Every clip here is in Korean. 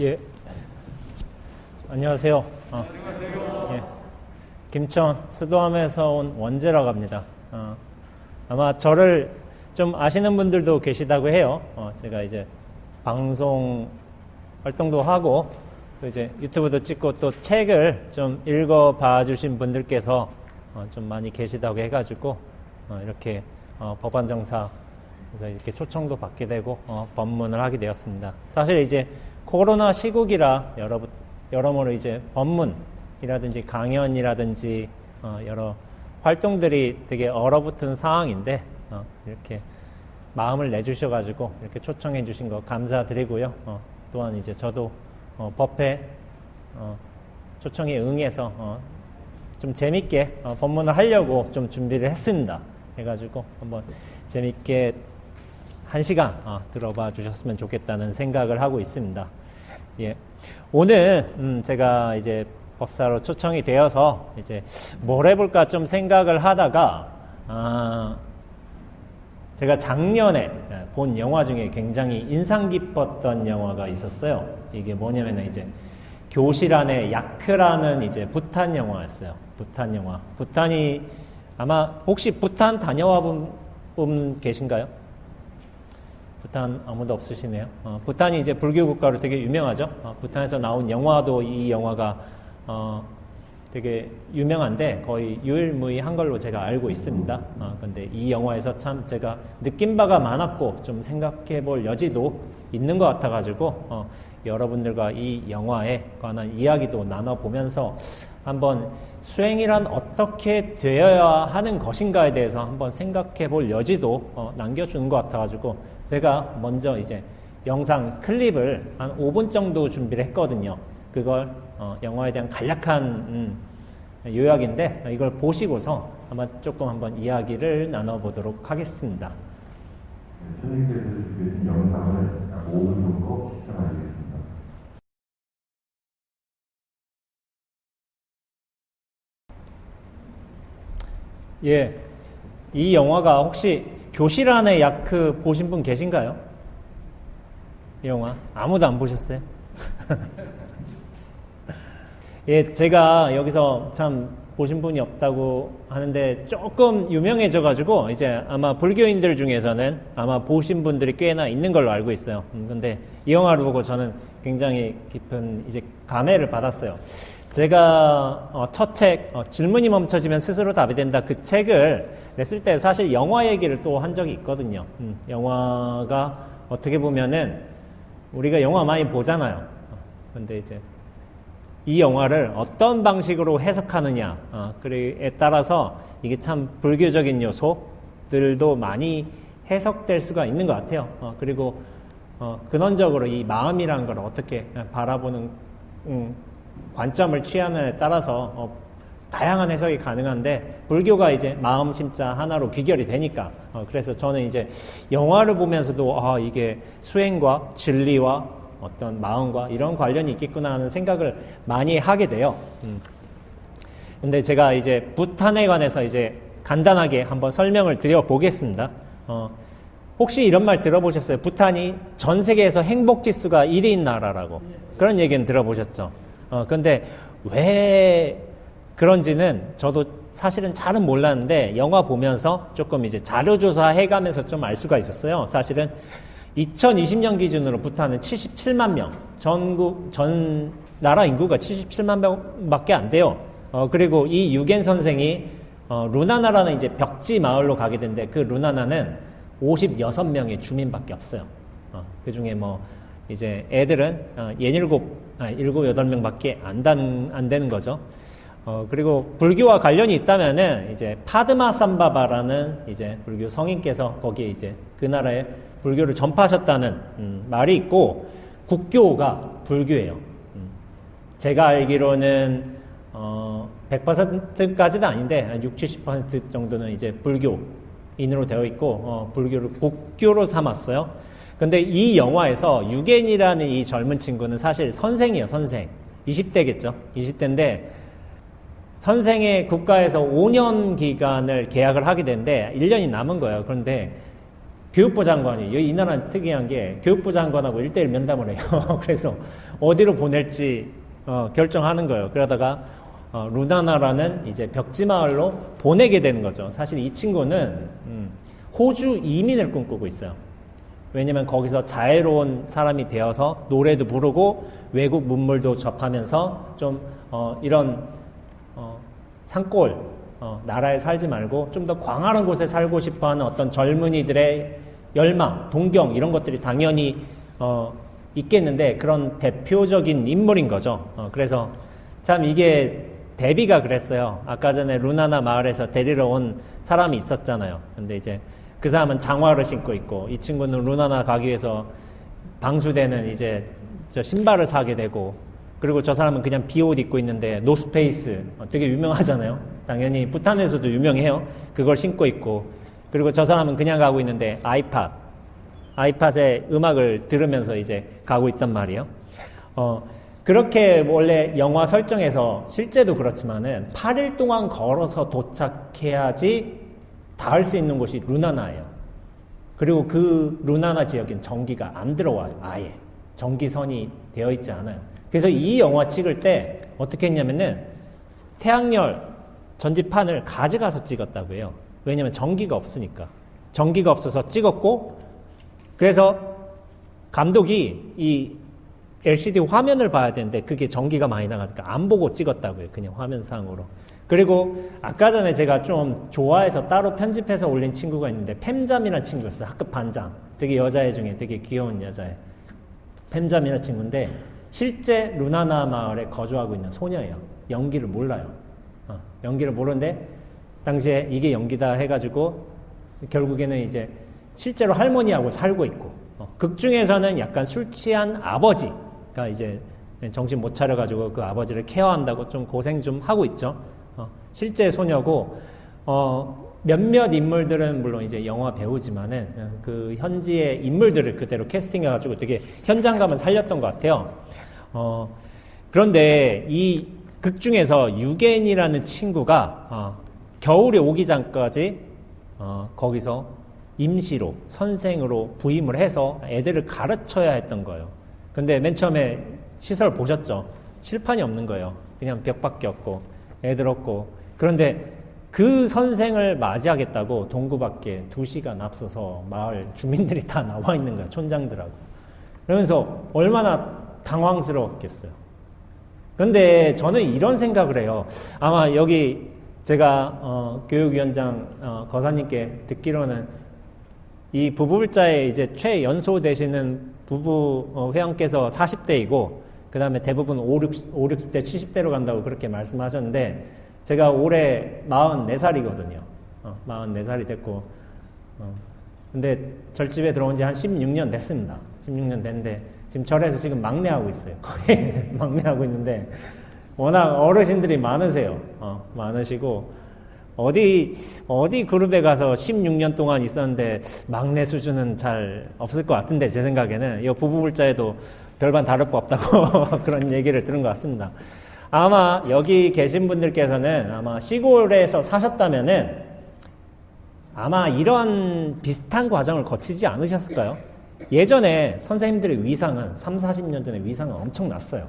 예, 안녕하세요. 예, 김천 수도함에서 온 원재라고 합니다. 아마 저를 좀 아시는 분들도 계시다고 해요. 제가 이제 방송 활동도 하고 또 이제 유튜브도 찍고 또 책을 좀 읽어봐 주신 분들께서 좀 많이 계시다고 해가지고 이렇게 법안정사에서 이렇게 초청도 받게 되고 법문을 하게 되었습니다. 사실 이제 코로나 시국이라 여러모로 이제 법문이라든지 강연이라든지 여러 활동들이 되게 얼어붙은 상황인데 이렇게 마음을 내주셔가지고 이렇게 초청해 주신 거 감사드리고요. 또한 이제 저도 법회 초청에 응해서 좀 재밌게 법문을 하려고 좀 준비를 했습니다. 해가지고 한번 재밌게 1시간 들어봐 주셨으면 좋겠다는 생각을 하고 있습니다. 예. 오늘 제가 이제 법사로 초청이 되어서 이제 뭘 해볼까 좀 생각을 하다가 제가 작년에 본 영화 중에 굉장히 인상 깊었던 영화가 있었어요. 이게 뭐냐면은 이제 교실 안에 야크라는 이제 부탄 영화였어요. 부탄 영화. 부탄이 아마 혹시 부탄 다녀와 분 계신가요? 부탄 아무도 없으시네요. 부탄이 이제 불교 국가로 되게 유명하죠. 부탄에서 나온 영화도 이 영화가 되게 유명한데 거의 유일무이한 걸로 제가 알고 있습니다. 근데 이 영화에서 참 제가 느낀 바가 많았고 좀 생각해 볼 여지도 있는 것 같아가지고 여러분들과 이 영화에 관한 이야기도 나눠보면서 한번 수행이란 어떻게 되어야 하는 것인가에 대해서 한번 생각해 볼 여지도 남겨주는 것 같아가지고 제가 먼저 이제 영상 클립을 한 5분 정도 준비를 했거든요. 그걸 영화에 대한 간략한 요약인데 이걸 보시고서 아마 조금 한번 이야기를 나눠보도록 하겠습니다. 선생님께서 준비하신 영상을 5분 정도 시청하겠습니다. 예, 이 영화가 혹시 교실 안에 야크 보신 분 계신가요? 이 영화 아무도 안 보셨어요? 예, 제가 여기서 참 보신 분이 없다고 하는데 조금 유명해져가지고 이제 아마 불교인들 중에서는 아마 보신 분들이 꽤나 있는 걸로 알고 있어요. 근데 이 영화를 보고 저는 굉장히 깊은 이제 감회를 받았어요. 제가 첫 책 질문이 멈춰지면 스스로 답이 된다 그 책을 냈을 때 사실 영화 얘기를 또 한 적이 있거든요. 영화가 어떻게 보면은 우리가 영화 많이 보잖아요. 근데 이제 이 영화를 어떤 방식으로 해석하느냐 그에 따라서 이게 참 불교적인 요소들도 많이 해석될 수가 있는 것 같아요. 그리고 근원적으로 이 마음이라는 걸 어떻게 바라보는 관점을 취하느냐에 따라서 다양한 해석이 가능한데 불교가 이제 마음 심자 하나로 귀결이 되니까 그래서 저는 이제 영화를 보면서도 이게 수행과 진리와 어떤 마음과 이런 관련이 있겠구나 하는 생각을 많이 하게 돼요. 근데 제가 이제 부탄에 관해서 이제 간단하게 한번 설명을 드려 보겠습니다. 혹시 이런 말 들어보셨어요? 부탄이 전 세계에서 행복 지수가 1위인 나라라고. 그런 얘기는 들어보셨죠? 근데 왜 그런지는 저도 사실은 잘은 몰랐는데 영화 보면서 조금 이제 자료조사 해가면서 좀 알 수가 있었어요. 사실은 2020년 기준으로 부탄은 77만 명, 전 나라 인구가 77만 명밖에 안 돼요. 그리고 이 유겐 선생이 루나나라는 이제 벽지 마을로 가게 되는데 그 루나나는 56명의 주민밖에 없어요. 그 중에 뭐 이제 애들은 7, 8명밖에 안 되는 거죠. 그리고 불교와 관련이 있다면은 이제 파드마삼바바라는 이제 불교 성인께서 거기에 이제 그 나라에 불교를 전파하셨다는 말이 있고 국교가 불교예요. 제가 알기로는 100%까지는 아닌데 60, 70% 정도는 이제 불교인으로 되어 있고 불교를 국교로 삼았어요. 근데 이 영화에서 유겐이라는 이 젊은 친구는 사실 선생이에요. 선생. 20대겠죠. 20대인데 선생의 국가에서 5년 기간을 계약을 하게 되는데 1년이 남은 거예요. 그런데 교육부 장관이, 이 나라는 특이한 게 교육부 장관하고 1대1 면담을 해요. 그래서 어디로 보낼지 결정하는 거예요. 그러다가 루나나라는 이제 벽지마을로 보내게 되는 거죠. 사실 이 친구는 호주 이민을 꿈꾸고 있어요. 왜냐면 거기서 자애로운 사람이 되어서 노래도 부르고 외국 문물도 접하면서 좀 이런 산골 나라에 살지 말고 좀 더 광활한 곳에 살고 싶어하는 어떤 젊은이들의 열망, 동경 이런 것들이 당연히 있겠는데 그런 대표적인 인물인 거죠. 그래서 참 이게 데비가 그랬어요. 아까 전에 루나나 마을에서 데리러 온 사람이 있었잖아요. 근데 이제 그 사람은 장화를 신고 있고 이 친구는 루나나 가기 위해서 방수되는 이제 저 신발을 사게 되고 그리고 저 사람은 그냥 비옷 입고 있는데 노스페이스 되게 유명하잖아요. 당연히 부탄에서도 유명해요. 그걸 신고 있고 그리고 저 사람은 그냥 가고 있는데 아이팟에 음악을 들으면서 이제 가고 있단 말이에요. 그렇게 원래 영화 설정에서 실제도 그렇지만은 8일 동안 걸어서 도착해야지 닿을 수 있는 곳이 루나나예요. 그리고 그 루나나 지역엔 전기가 안 들어와요. 아예 전기선이 되어 있지 않아요. 그래서 이 영화 찍을 때 어떻게 했냐면은 태양열 전지판을 가져가서 찍었다고 해요. 왜냐면 전기가 없으니까. 전기가 없어서 찍었고 그래서 감독이 이 LCD 화면을 봐야 되는데 그게 전기가 많이 나가니까 안 보고 찍었다고요. 그냥 화면상으로. 그리고 아까 전에 제가 좀 좋아해서 따로 편집해서 올린 친구가 있는데 팸잠이라는 친구였어요. 학급 반장. 되게 여자애 중에 되게 귀여운 여자애. 팸잠이라는 친구인데 실제 루나나 마을에 거주하고 있는 소녀예요. 연기를 몰라요. 연기를 모르는데 당시에 이게 연기다 해가지고 결국에는 이제 실제로 할머니하고 살고 있고 극 중에서는 약간 술 취한 아버지가 이제 정신 못 차려가지고 그 아버지를 케어한다고 좀 고생 좀 하고 있죠. 실제 소녀고 몇몇 인물들은 물론 이제 영화 배우지만은 그 현지의 인물들을 그대로 캐스팅해가지고 되게 현장감을 살렸던 것 같아요. 그런데 이 극 중에서 유겐이라는 친구가 겨울에 오기 전까지 거기서 임시로 선생으로 부임을 해서 애들을 가르쳐야 했던 거예요. 근데 맨 처음에 시설 보셨죠? 칠판이 없는 거예요. 그냥 벽밖에 없고 애들 없고. 그런데 그 선생을 맞이하겠다고 동구 밖에 2시간 앞서서 마을 주민들이 다 나와 있는 거예요. 촌장들하고. 그러면서 얼마나 당황스러웠겠어요. 그런데 저는 이런 생각을 해요. 아마 여기 제가 교육위원장 거사님께 듣기로는 이 부부불자에 이제 최연소 되시는 부부 회원께서 40대이고 그 다음에 대부분 50대 70대로 간다고 그렇게 말씀하셨는데 제가 올해 44살이거든요. 44살이 됐고 근데 절집에 들어온 지 한 16년 됐습니다. 16년 됐는데 지금 절에서 지금 막내하고 있어요. 거의 막내하고 있는데 워낙 어르신들이 많으세요. 많으시고 어디 그룹에 가서 16년 동안 있었는데 막내 수준은 잘 없을 것 같은데 제 생각에는 이 부부불자에도 별반 다를 바 없다고 그런 얘기를 들은 것 같습니다. 아마 여기 계신 분들께서는 아마 시골에서 사셨다면은 아마 이런 비슷한 과정을 거치지 않으셨을까요? 예전에 선생님들의 위상은 30-40년 전에 위상은 엄청 났어요.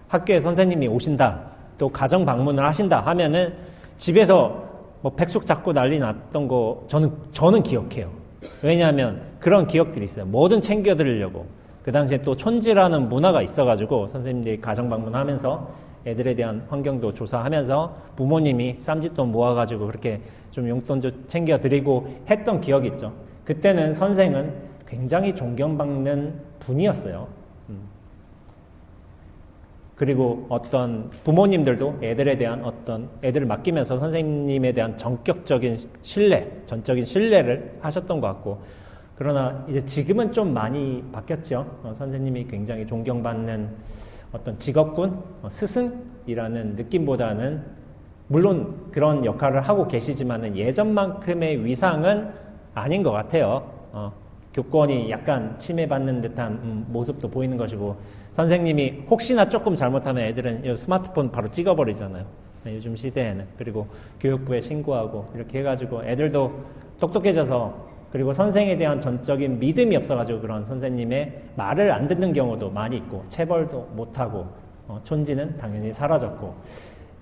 학교에 선생님이 오신다, 또 가정 방문을 하신다 하면은 집에서 뭐 백숙 잡고 난리 났던 거 저는 기억해요. 왜냐하면 그런 기억들이 있어요. 뭐든 챙겨드리려고. 그 당시에 또 촌지라는 문화가 있어가지고 선생님들이 가정 방문하면서 애들에 대한 환경도 조사하면서 부모님이 쌈짓돈 모아가지고 그렇게 좀 용돈도 챙겨드리고 했던 기억이 있죠. 그때는 선생은 굉장히 존경받는 분이었어요. 그리고 어떤 부모님들도 애들에 대한 애들을 맡기면서 선생님에 대한 전적인 신뢰를 하셨던 것 같고, 그러나 이제 지금은 좀 많이 바뀌었죠. 선생님이 굉장히 존경받는 어떤 직업군, 스승이라는 느낌보다는 물론 그런 역할을 하고 계시지만은 예전만큼의 위상은 아닌 것 같아요. 교권이 약간 침해받는 듯한 모습도 보이는 것이고, 선생님이 혹시나 조금 잘못하면 애들은 스마트폰 바로 찍어버리잖아요. 요즘 시대에는. 그리고 교육부에 신고하고 이렇게 해가지고 애들도 똑똑해져서 그리고 선생에 대한 전적인 믿음이 없어가지고 그런 선생님의 말을 안 듣는 경우도 많이 있고 체벌도 못하고 촌지는 당연히 사라졌고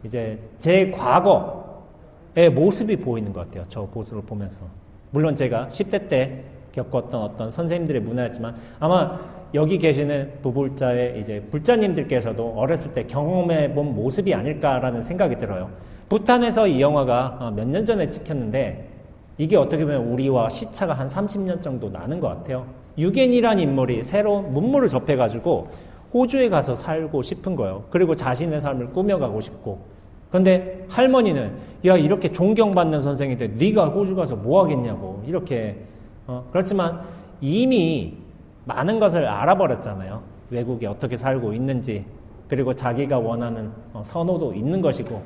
이제 제 과거의 모습이 보이는 것 같아요. 저 보수를 보면서. 물론 제가 10대 때 겪었던 어떤 선생님들의 문화였지만 아마 여기 계시는 부불자의 이제 불자님들께서도 어렸을 때 경험해 본 모습이 아닐까라는 생각이 들어요. 부탄에서 이 영화가 몇 년 전에 찍혔는데 이게 어떻게 보면 우리와 시차가 한 30년 정도 나는 것 같아요. 유겐이라는 인물이 새로운 문물을 접해가지고 호주에 가서 살고 싶은 거예요. 그리고 자신의 삶을 꾸며가고 싶고. 근데 할머니는 야 이렇게 존경받는 선생인데 네가 호주 가서 뭐 하겠냐고 이렇게 그렇지만 이미 많은 것을 알아버렸잖아요. 외국에 어떻게 살고 있는지 그리고 자기가 원하는 선호도 있는 것이고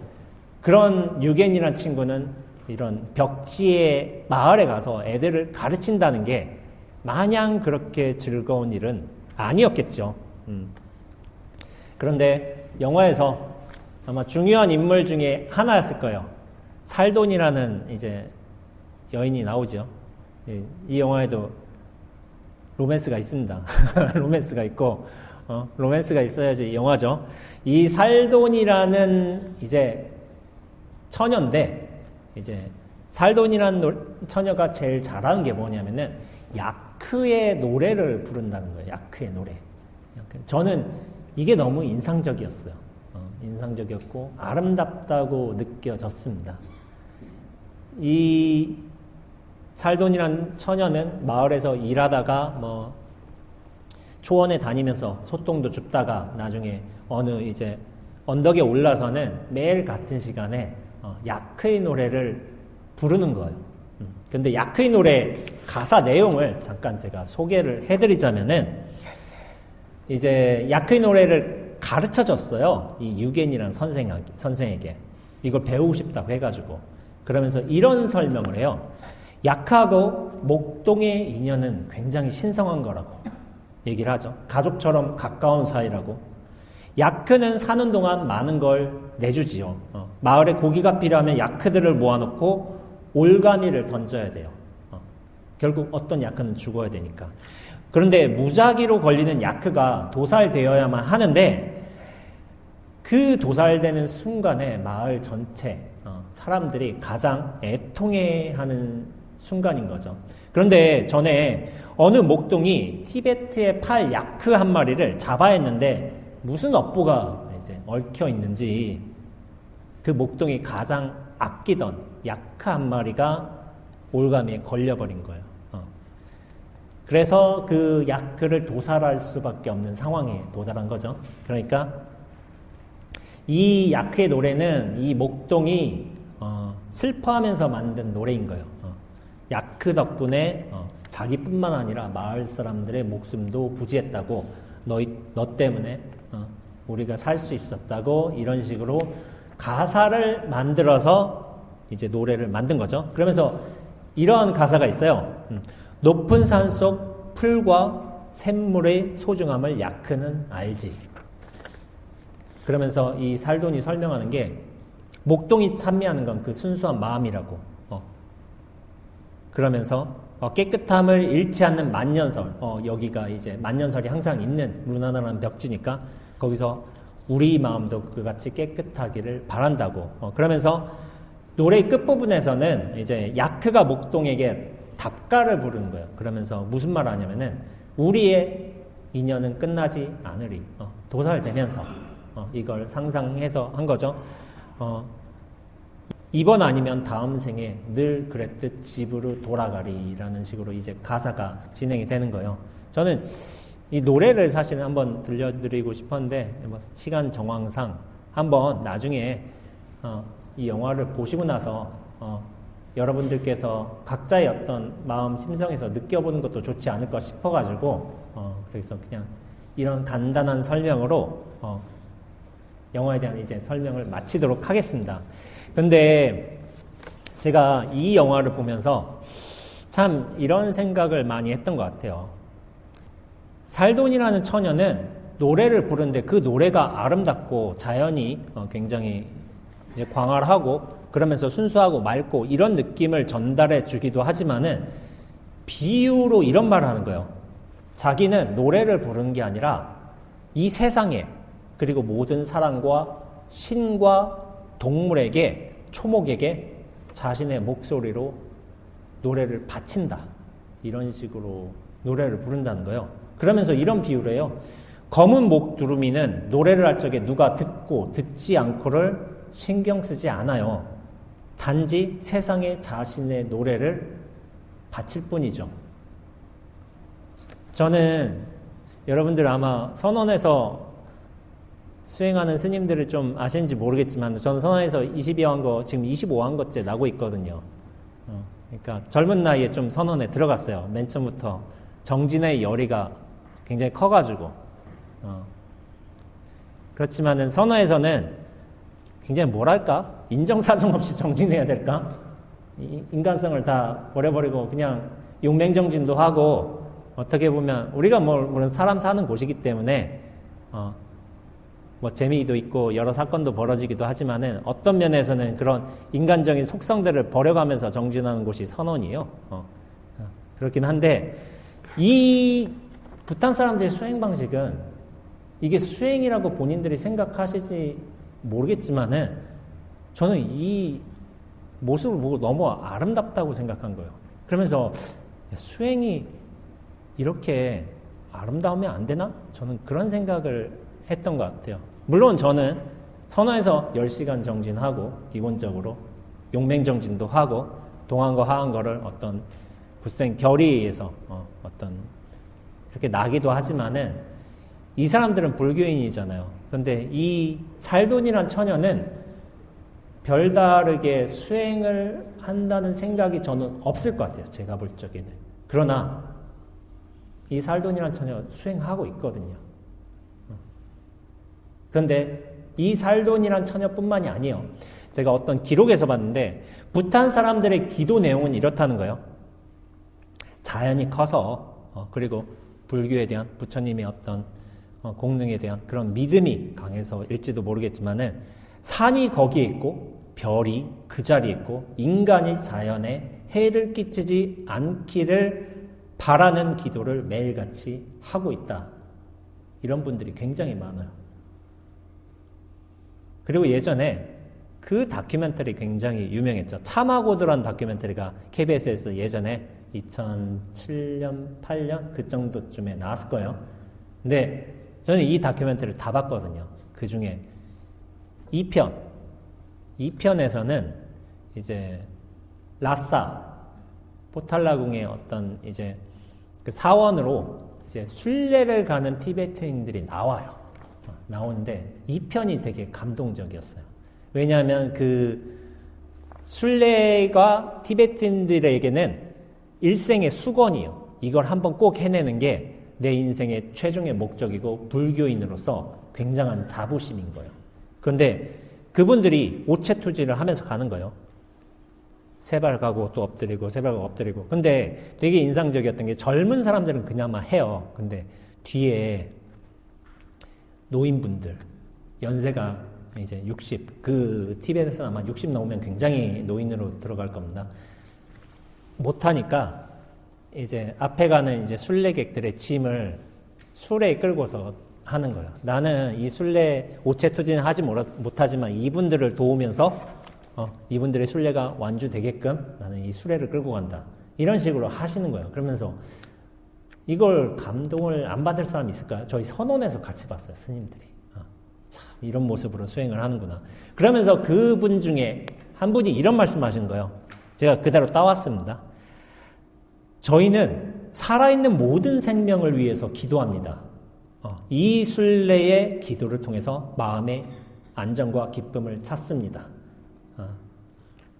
그런 유겐이라는 친구는 이런 벽지의 마을에 가서 애들을 가르친다는 게 마냥 그렇게 즐거운 일은 아니었겠죠. 그런데 영화에서 아마 중요한 인물 중에 하나였을 거예요. 살돈이라는 이제 여인이 나오죠. 이 영화에도 로맨스가 있습니다. 로맨스가 있고, 로맨스가 있어야지 영화죠. 이 살돈이라는 이제 처녀인데, 이제 살돈이라는 처녀가 제일 잘하는 게 뭐냐면은 야크의 노래를 부른다는 거예요. 야크의 노래. 저는 이게 너무 인상적이었어요. 인상적이었고 아름답다고 느껴졌습니다. 이 살돈이라는 처녀는 마을에서 일하다가 뭐 초원에 다니면서 소똥도 줍다가 나중에 어느 이제 언덕에 올라서는 매일 같은 시간에 야크의 노래를 부르는 거예요. 근데 야크의 노래 가사 내용을 잠깐 제가 소개를 해드리자면은 이제 야크의 노래를 가르쳐 줬어요. 이 유겐이라는 선생에게. 이걸 배우고 싶다고 해가지고. 그러면서 이런 설명을 해요. 야크하고 목동의 인연은 굉장히 신성한 거라고 얘기를 하죠. 가족처럼 가까운 사이라고. 야크는 사는 동안 많은 걸 내주지요. 마을에 고기가 필요하면 야크들을 모아놓고 올가미를 던져야 돼요. 결국 어떤 야크는 죽어야 되니까. 그런데 무작위로 걸리는 야크가 도살되어야만 하는데 그 도살되는 순간에 마을 전체 사람들이 가장 애통해하는 순간인 거죠. 그런데 전에 어느 목동이 티베트의 팔 야크 한 마리를 잡아야 했는데 무슨 업보가 이제 얽혀 있는지 그 목동이 가장 아끼던 야크 한 마리가 올가미에 걸려버린 거예요. 그래서 그 야크를 도살할 수밖에 없는 상황에 도달한 거죠. 그러니까 이 야크의 노래는 이 목동이 슬퍼하면서 만든 노래인 거예요. 야크 덕분에 자기뿐만 아니라 마을 사람들의 목숨도 부지했다고 너 때문에 우리가 살 수 있었다고 이런 식으로 가사를 만들어서 이제 노래를 만든 거죠. 그러면서 이러한 가사가 있어요. 높은 산 속 풀과 샘물의 소중함을 야크는 알지. 그러면서 이 살돈이 설명하는 게 목동이 찬미하는 건 그 순수한 마음이라고. 그러면서 깨끗함을 잃지 않는 만년설. 여기가 이제 만년설이 항상 있는 루나나라는 벽지니까 거기서 우리 마음도 그같이 깨끗하기를 바란다고. 그러면서 노래의 끝부분에서는 이제 야크가 목동에게 답가를 부르는 거예요. 그러면서 무슨 말을 하냐면은 우리의 인연은 끝나지 않으리. 도살되면서 이걸 상상해서 한 거죠. 이번 아니면 다음 생에 늘 그랬듯 집으로 돌아가리라는 식으로 이제 가사가 진행이 되는 거예요. 저는 이 노래를 사실은 한번 들려드리고 싶었는데 시간 정황상 한번 나중에 이 영화를 보시고 나서 여러분들께서 각자의 어떤 마음 심성에서 느껴보는 것도 좋지 않을까 싶어가지고 그래서 그냥 이런 간단한 설명으로 영화에 대한 이제 설명을 마치도록 하겠습니다. 근데 제가 이 영화를 보면서 참 이런 생각을 많이 했던 것 같아요. 살돈이라는 처녀는 노래를 부르는데 그 노래가 아름답고 자연이 굉장히 이제 광활하고 그러면서 순수하고 맑고 이런 느낌을 전달해 주기도 하지만은 비유로 이런 말을 하는 거예요. 자기는 노래를 부르는 게 아니라 이 세상에 그리고 모든 사람과 신과 동물에게 초목에게 자신의 목소리로 노래를 바친다. 이런 식으로 노래를 부른다는 거예요. 그러면서 이런 비유를 해요. 검은 목두루미는 노래를 할 적에 누가 듣고 듣지 않고를 신경 쓰지 않아요. 단지 세상에 자신의 노래를 바칠 뿐이죠. 저는 여러분들 아마 선원에서 수행하는 스님들을 좀 아시는지 모르겠지만 저는 선원에서 22한 거 지금 25한 거째 나고 있거든요. 그러니까 젊은 나이에 좀 선원에 들어갔어요. 맨 처음부터 정진의 열의가 굉장히 커가지고 그렇지만은 선원에서는 굉장히 뭐랄까 인정사정 없이 정진해야 될까? 인간성을 다 버려버리고 그냥 용맹정진도 하고 어떻게 보면 우리가 물론 사람 사는 곳이기 때문에 뭐 재미도 있고 여러 사건도 벌어지기도 하지만은 어떤 면에서는 그런 인간적인 속성들을 버려가면서 정진하는 곳이 선원이에요. 그렇긴 한데 이 부탄 사람들의 수행 방식은 이게 수행이라고 본인들이 생각하실지 모르겠지만은 저는 이 모습을 보고 너무 아름답다고 생각한 거예요. 그러면서 수행이 이렇게 아름다우면 안 되나? 저는 그런 생각을 했던 것 같아요. 물론 저는 선화에서 10시간 정진하고 기본적으로 용맹정진도 하고 동안과 하한거를 어떤 굳센 결의에서 어떤 이렇게 나기도 하지만은 이 사람들은 불교인이잖아요. 근데 이 살돈이란 처녀는 별다르게 수행을 한다는 생각이 저는 없을 것 같아요. 제가 볼 적에는. 그러나 이 살돈이란 처녀 수행하고 있거든요. 그런데 이 살돈이란 처녀뿐만이 아니에요. 제가 어떤 기록에서 봤는데 부탄 사람들의 기도 내용은 이렇다는 거예요. 자연이 커서 그리고 불교에 대한 부처님의 어떤 공능에 대한 그런 믿음이 강해서일지도 모르겠지만은 산이 거기에 있고 별이 그 자리에 있고 인간이 자연에 해를 끼치지 않기를 바라는 기도를 매일같이 하고 있다. 이런 분들이 굉장히 많아요. 그리고 예전에 그 다큐멘터리 굉장히 유명했죠. 참하고도라는 다큐멘터리가 KBS에서 예전에 2007년, 8년 그 정도쯤에 나왔을 거예요. 근데 저는 이 다큐멘터리를 다 봤거든요. 그 중에 2편에서는 이제 라싸 포탈라궁의 어떤 이제 그 사원으로 이제 순례를 가는 티베트인들이 나와요. 나오는데 2편이 되게 감동적이었어요. 왜냐하면 그 순례가 티베트인들에게는 일생의 수건이에요. 이걸 한번 꼭 해내는 게 내 인생의 최종의 목적이고 불교인으로서 굉장한 자부심인 거예요. 그런데 그분들이 오체투지를 하면서 가는 거예요. 세 발 가고 또 엎드리고 세 발 가고 엎드리고. 근데 되게 인상적이었던 게 젊은 사람들은 그나마 해요. 근데 뒤에 노인분들 연세가 이제 60, 그 티벳에서는 아마 60 넘으면 굉장히 노인으로 들어갈 겁니다. 못하니까 이제 앞에 가는 이제 순례객들의 짐을 수레에 끌고서 하는 거예요. 나는 이 순례 오체투지는 하지 못하지만 이분들을 도우면서 이분들의 순례가 완주되게끔 나는 이 수레를 끌고 간다. 이런 식으로 하시는 거예요. 그러면서 이걸 감동을 안 받을 사람이 있을까요? 저희 선원에서 같이 봤어요. 스님들이. 참 이런 모습으로 수행을 하는구나. 그러면서 그분 중에 한 분이 이런 말씀하시는 거예요. 제가 그대로 따왔습니다. 저희는 살아있는 모든 생명을 위해서 기도합니다. 이 순례의 기도를 통해서 마음의 안정과 기쁨을 찾습니다.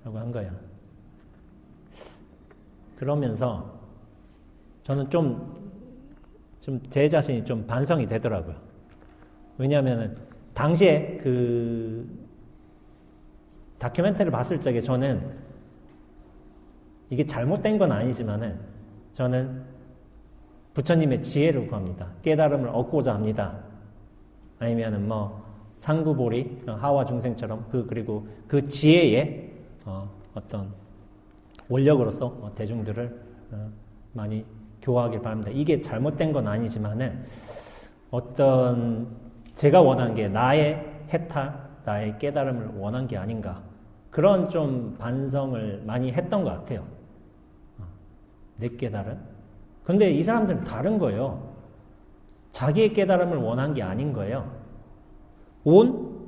라고 한 거예요. 그러면서 저는 좀 제 자신이 좀 반성이 되더라고요. 왜냐하면 당시에 그 다큐멘터리를 봤을 적에 저는 이게 잘못된 건 아니지만은 저는 부처님의 지혜를 구합니다. 깨달음을 얻고자 합니다. 아니면은 뭐 상구보리 하와 중생처럼 그리고 그 지혜의 어떤 원력으로서 대중들을 많이 교화하길 바랍니다. 이게 잘못된 건 아니지만은 어떤 제가 원하는 게 나의 해탈, 나의 깨달음을 원한 게 아닌가. 그런 좀 반성을 많이 했던 것 같아요. 내 깨달음? 근데 이 사람들은 다른 거예요. 자기의 깨달음을 원한 게 아닌 거예요. 온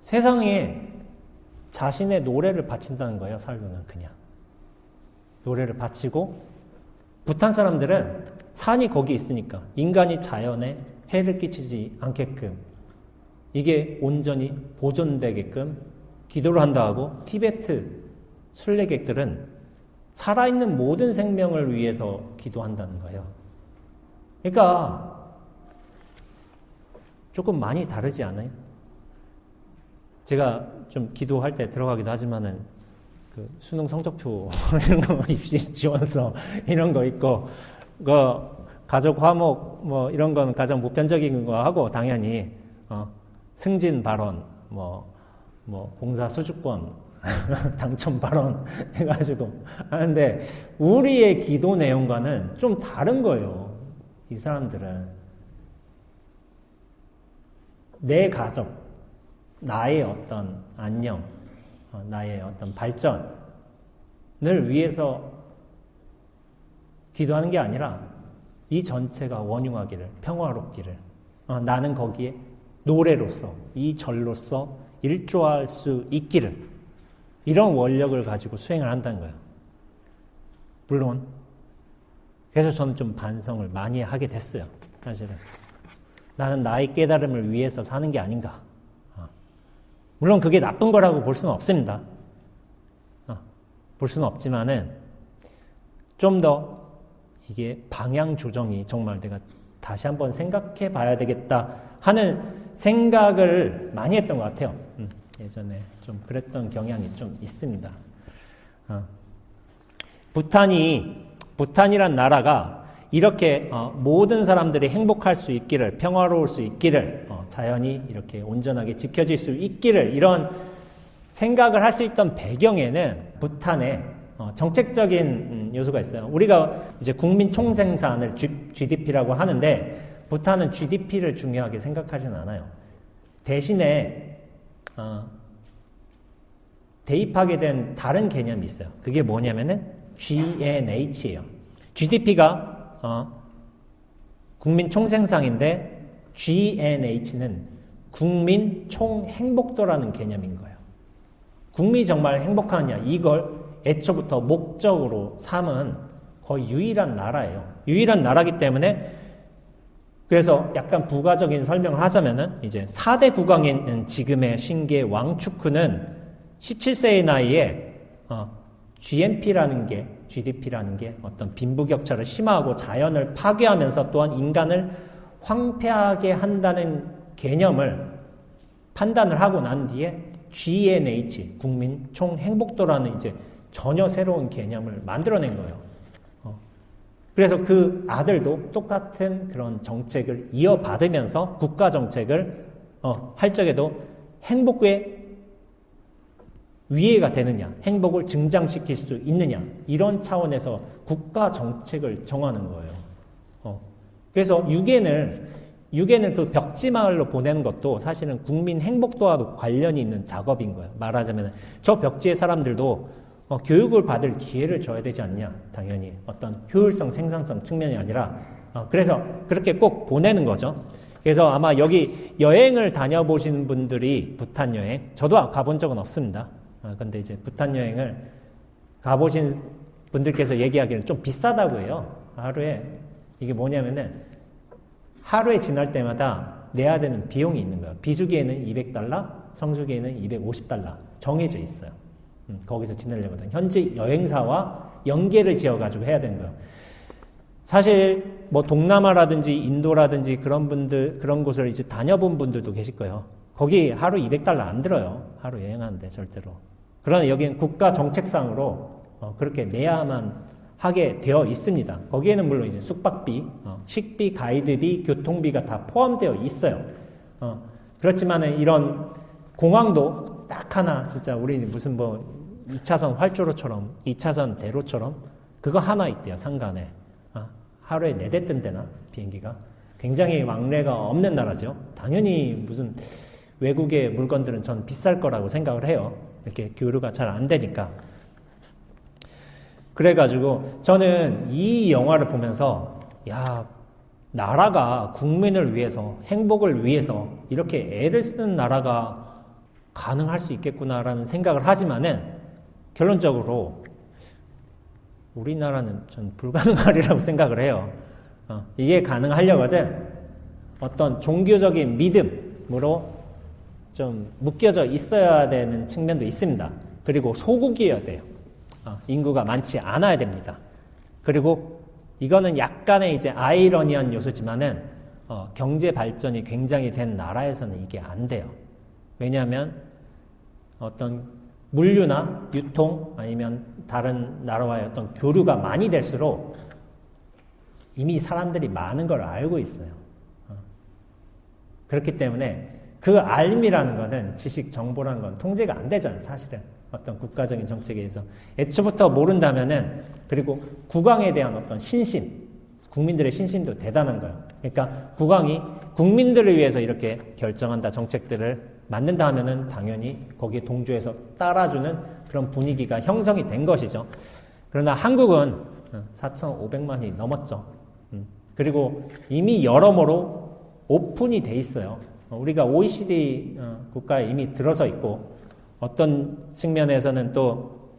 세상에 자신의 노래를 바친다는 거예요. 살로는 그냥. 노래를 바치고 부탄 사람들은 산이 거기 있으니까 인간이 자연에 해를 끼치지 않게끔 이게 온전히 보존되게끔 기도를 한다 하고 티베트 순례객들은 살아있는 모든 생명을 위해서 기도한다는 거예요. 그러니까 조금 많이 다르지 않아요? 제가 좀 기도할 때 들어가기도 하지만은 그 수능 성적표 이런 거 입시 지원서 이런 거 있고 그 가족 화목 뭐 이런 건 가장 보편적인 거 하고 당연히 승진 발언 뭐 공사 수주권 당첨 발언 해가지고 하는데 우리의 기도 내용과는 좀 다른 거예요. 이 사람들은 내 가족, 나의 어떤 안녕, 나의 어떤 발전을 위해서 기도하는 게 아니라 이 전체가 원흉하기를, 평화롭기를, 나는 거기에 노래로서, 이 절로서 일조할 수 있기를, 이런 원력을 가지고 수행을 한다는 거예요. 물론 그래서 저는 좀 반성을 많이 하게 됐어요. 사실은 나는 나의 깨달음을 위해서 사는 게 아닌가. 물론 그게 나쁜 거라고 볼 수는 없습니다. 볼 수는 없지만은 좀 더 이게 방향 조정이 정말 내가 다시 한번 생각해 봐야 되겠다 하는 생각을 많이 했던 것 같아요. 예전에 좀 그랬던 경향이 좀 있습니다. 부탄이란 나라가 이렇게 모든 사람들이 행복할 수 있기를, 평화로울 수 있기를, 자연이 이렇게 온전하게 지켜질 수 있기를, 이런 생각을 할 수 있던 배경에는 부탄에 정책적인 요소가 있어요. 우리가 이제 국민 총생산을 GDP라고 하는데 부탄은 GDP를 중요하게 생각하지는 않아요. 대신에 대입하게 된 다른 개념이 있어요. 그게 뭐냐면은 GNH예요. GDP가 국민 총생산인데 GNH는 국민 총행복도라는 개념인 거예요. 국민이 정말 행복하느냐, 이걸 애초부터 목적으로 삼은 거의 유일한 나라예요. 유일한 나라기 때문에 그래서 약간 부가적인 설명을 하자면은 이제 4대 국왕인 지금의 신계 왕축후는 17세의 나이에 GNP라는 게, GDP라는 게 어떤 빈부격차를 심화하고 자연을 파괴하면서 또한 인간을 황폐하게 한다는 개념을 판단을 하고 난 뒤에 GNH, 국민 총행복도라는 이제 전혀 새로운 개념을 만들어낸 거예요. 그래서 그 아들도 똑같은 그런 정책을 이어받으면서 국가 정책을 할 적에도 행복의 위해가 되느냐, 행복을 증장시킬 수 있느냐, 이런 차원에서 국가 정책을 정하는 거예요. 그래서 유엔을 그 벽지마을로 보내는 것도 사실은 국민 행복도와도 관련이 있는 작업인 거예요. 말하자면 저 벽지의 사람들도 교육을 받을 기회를 줘야 되지 않냐, 당연히 어떤 효율성, 생산성 측면이 아니라 그래서 그렇게 꼭 보내는 거죠. 그래서 아마 여기 여행을 다녀보신 분들이 부탄 여행, 저도 가본 적은 없습니다. 근데 이제 부탄 여행을 가보신 분들께서 얘기하기를 좀 비싸다고 해요. 하루에. 이게 뭐냐면은 하루에 지날 때마다 내야 되는 비용이 있는 거예요. 비수기에는 $200, 성수기에는 $250 정해져 있어요. 거기서 지내려거든. 현지 여행사와 연계를 지어가지고 해야 되는 거예요. 사실 뭐 동남아라든지 인도라든지 그런 곳을 이제 다녀본 분들도 계실 거예요. 거기 하루 $200 안 들어요. 하루 여행하는데 절대로. 그러나 여기는 국가 정책상으로 그렇게 내야만 하게 되어 있습니다. 거기에는 물론 이제 숙박비, 식비, 가이드비, 교통비가 다 포함되어 있어요. 그렇지만은 이런 공항도 딱 하나, 진짜 우리 무슨 뭐 2차선 활주로처럼, 2차선 대로처럼 그거 하나 있대요, 상간에. 하루에 4대 뜬대나, 비행기가. 굉장히 왕래가 없는 나라죠. 당연히 무슨 외국의 물건들은 전 비쌀 거라고 생각을 해요. 이렇게 교류가 잘 안 되니까. 그래가지고 저는 이 영화를 보면서 야, 나라가 국민을 위해서, 행복을 위해서 이렇게 애를 쓰는 나라가 가능할 수 있겠구나라는 생각을 하지만은 결론적으로 우리나라는 전 불가능하리라고 생각을 해요. 이게 가능하려거든 어떤 종교적인 믿음으로 좀 묶여져 있어야 되는 측면도 있습니다. 그리고 소국이어야 돼요. 인구가 많지 않아야 됩니다. 그리고 이거는 약간의 이제 아이러니한 요소지만은 경제 발전이 굉장히 된 나라에서는 이게 안 돼요. 왜냐하면 어떤 물류나 유통 아니면 다른 나라와의 어떤 교류가 많이 될수록 이미 사람들이 많은 걸 알고 있어요. 그렇기 때문에 그 알미라는 거는 지식, 정보라는 건 통제가 안 되잖아요, 사실은. 어떤 국가적인 정책에 의해서. 애초부터 모른다면은, 그리고 국왕에 대한 어떤 신심, 국민들의 신심도 대단한 거예요. 그러니까 국왕이 국민들을 위해서 이렇게 결정한다, 정책들을 만든다 하면은 당연히 거기에 동조해서 따라주는 그런 분위기가 형성이 된 것이죠. 그러나 한국은 4,500만이 넘었죠. 그리고 이미 여러모로 오픈이 돼 있어요. 우리가 OECD 국가에 이미 들어서 있고 어떤 측면에서는 또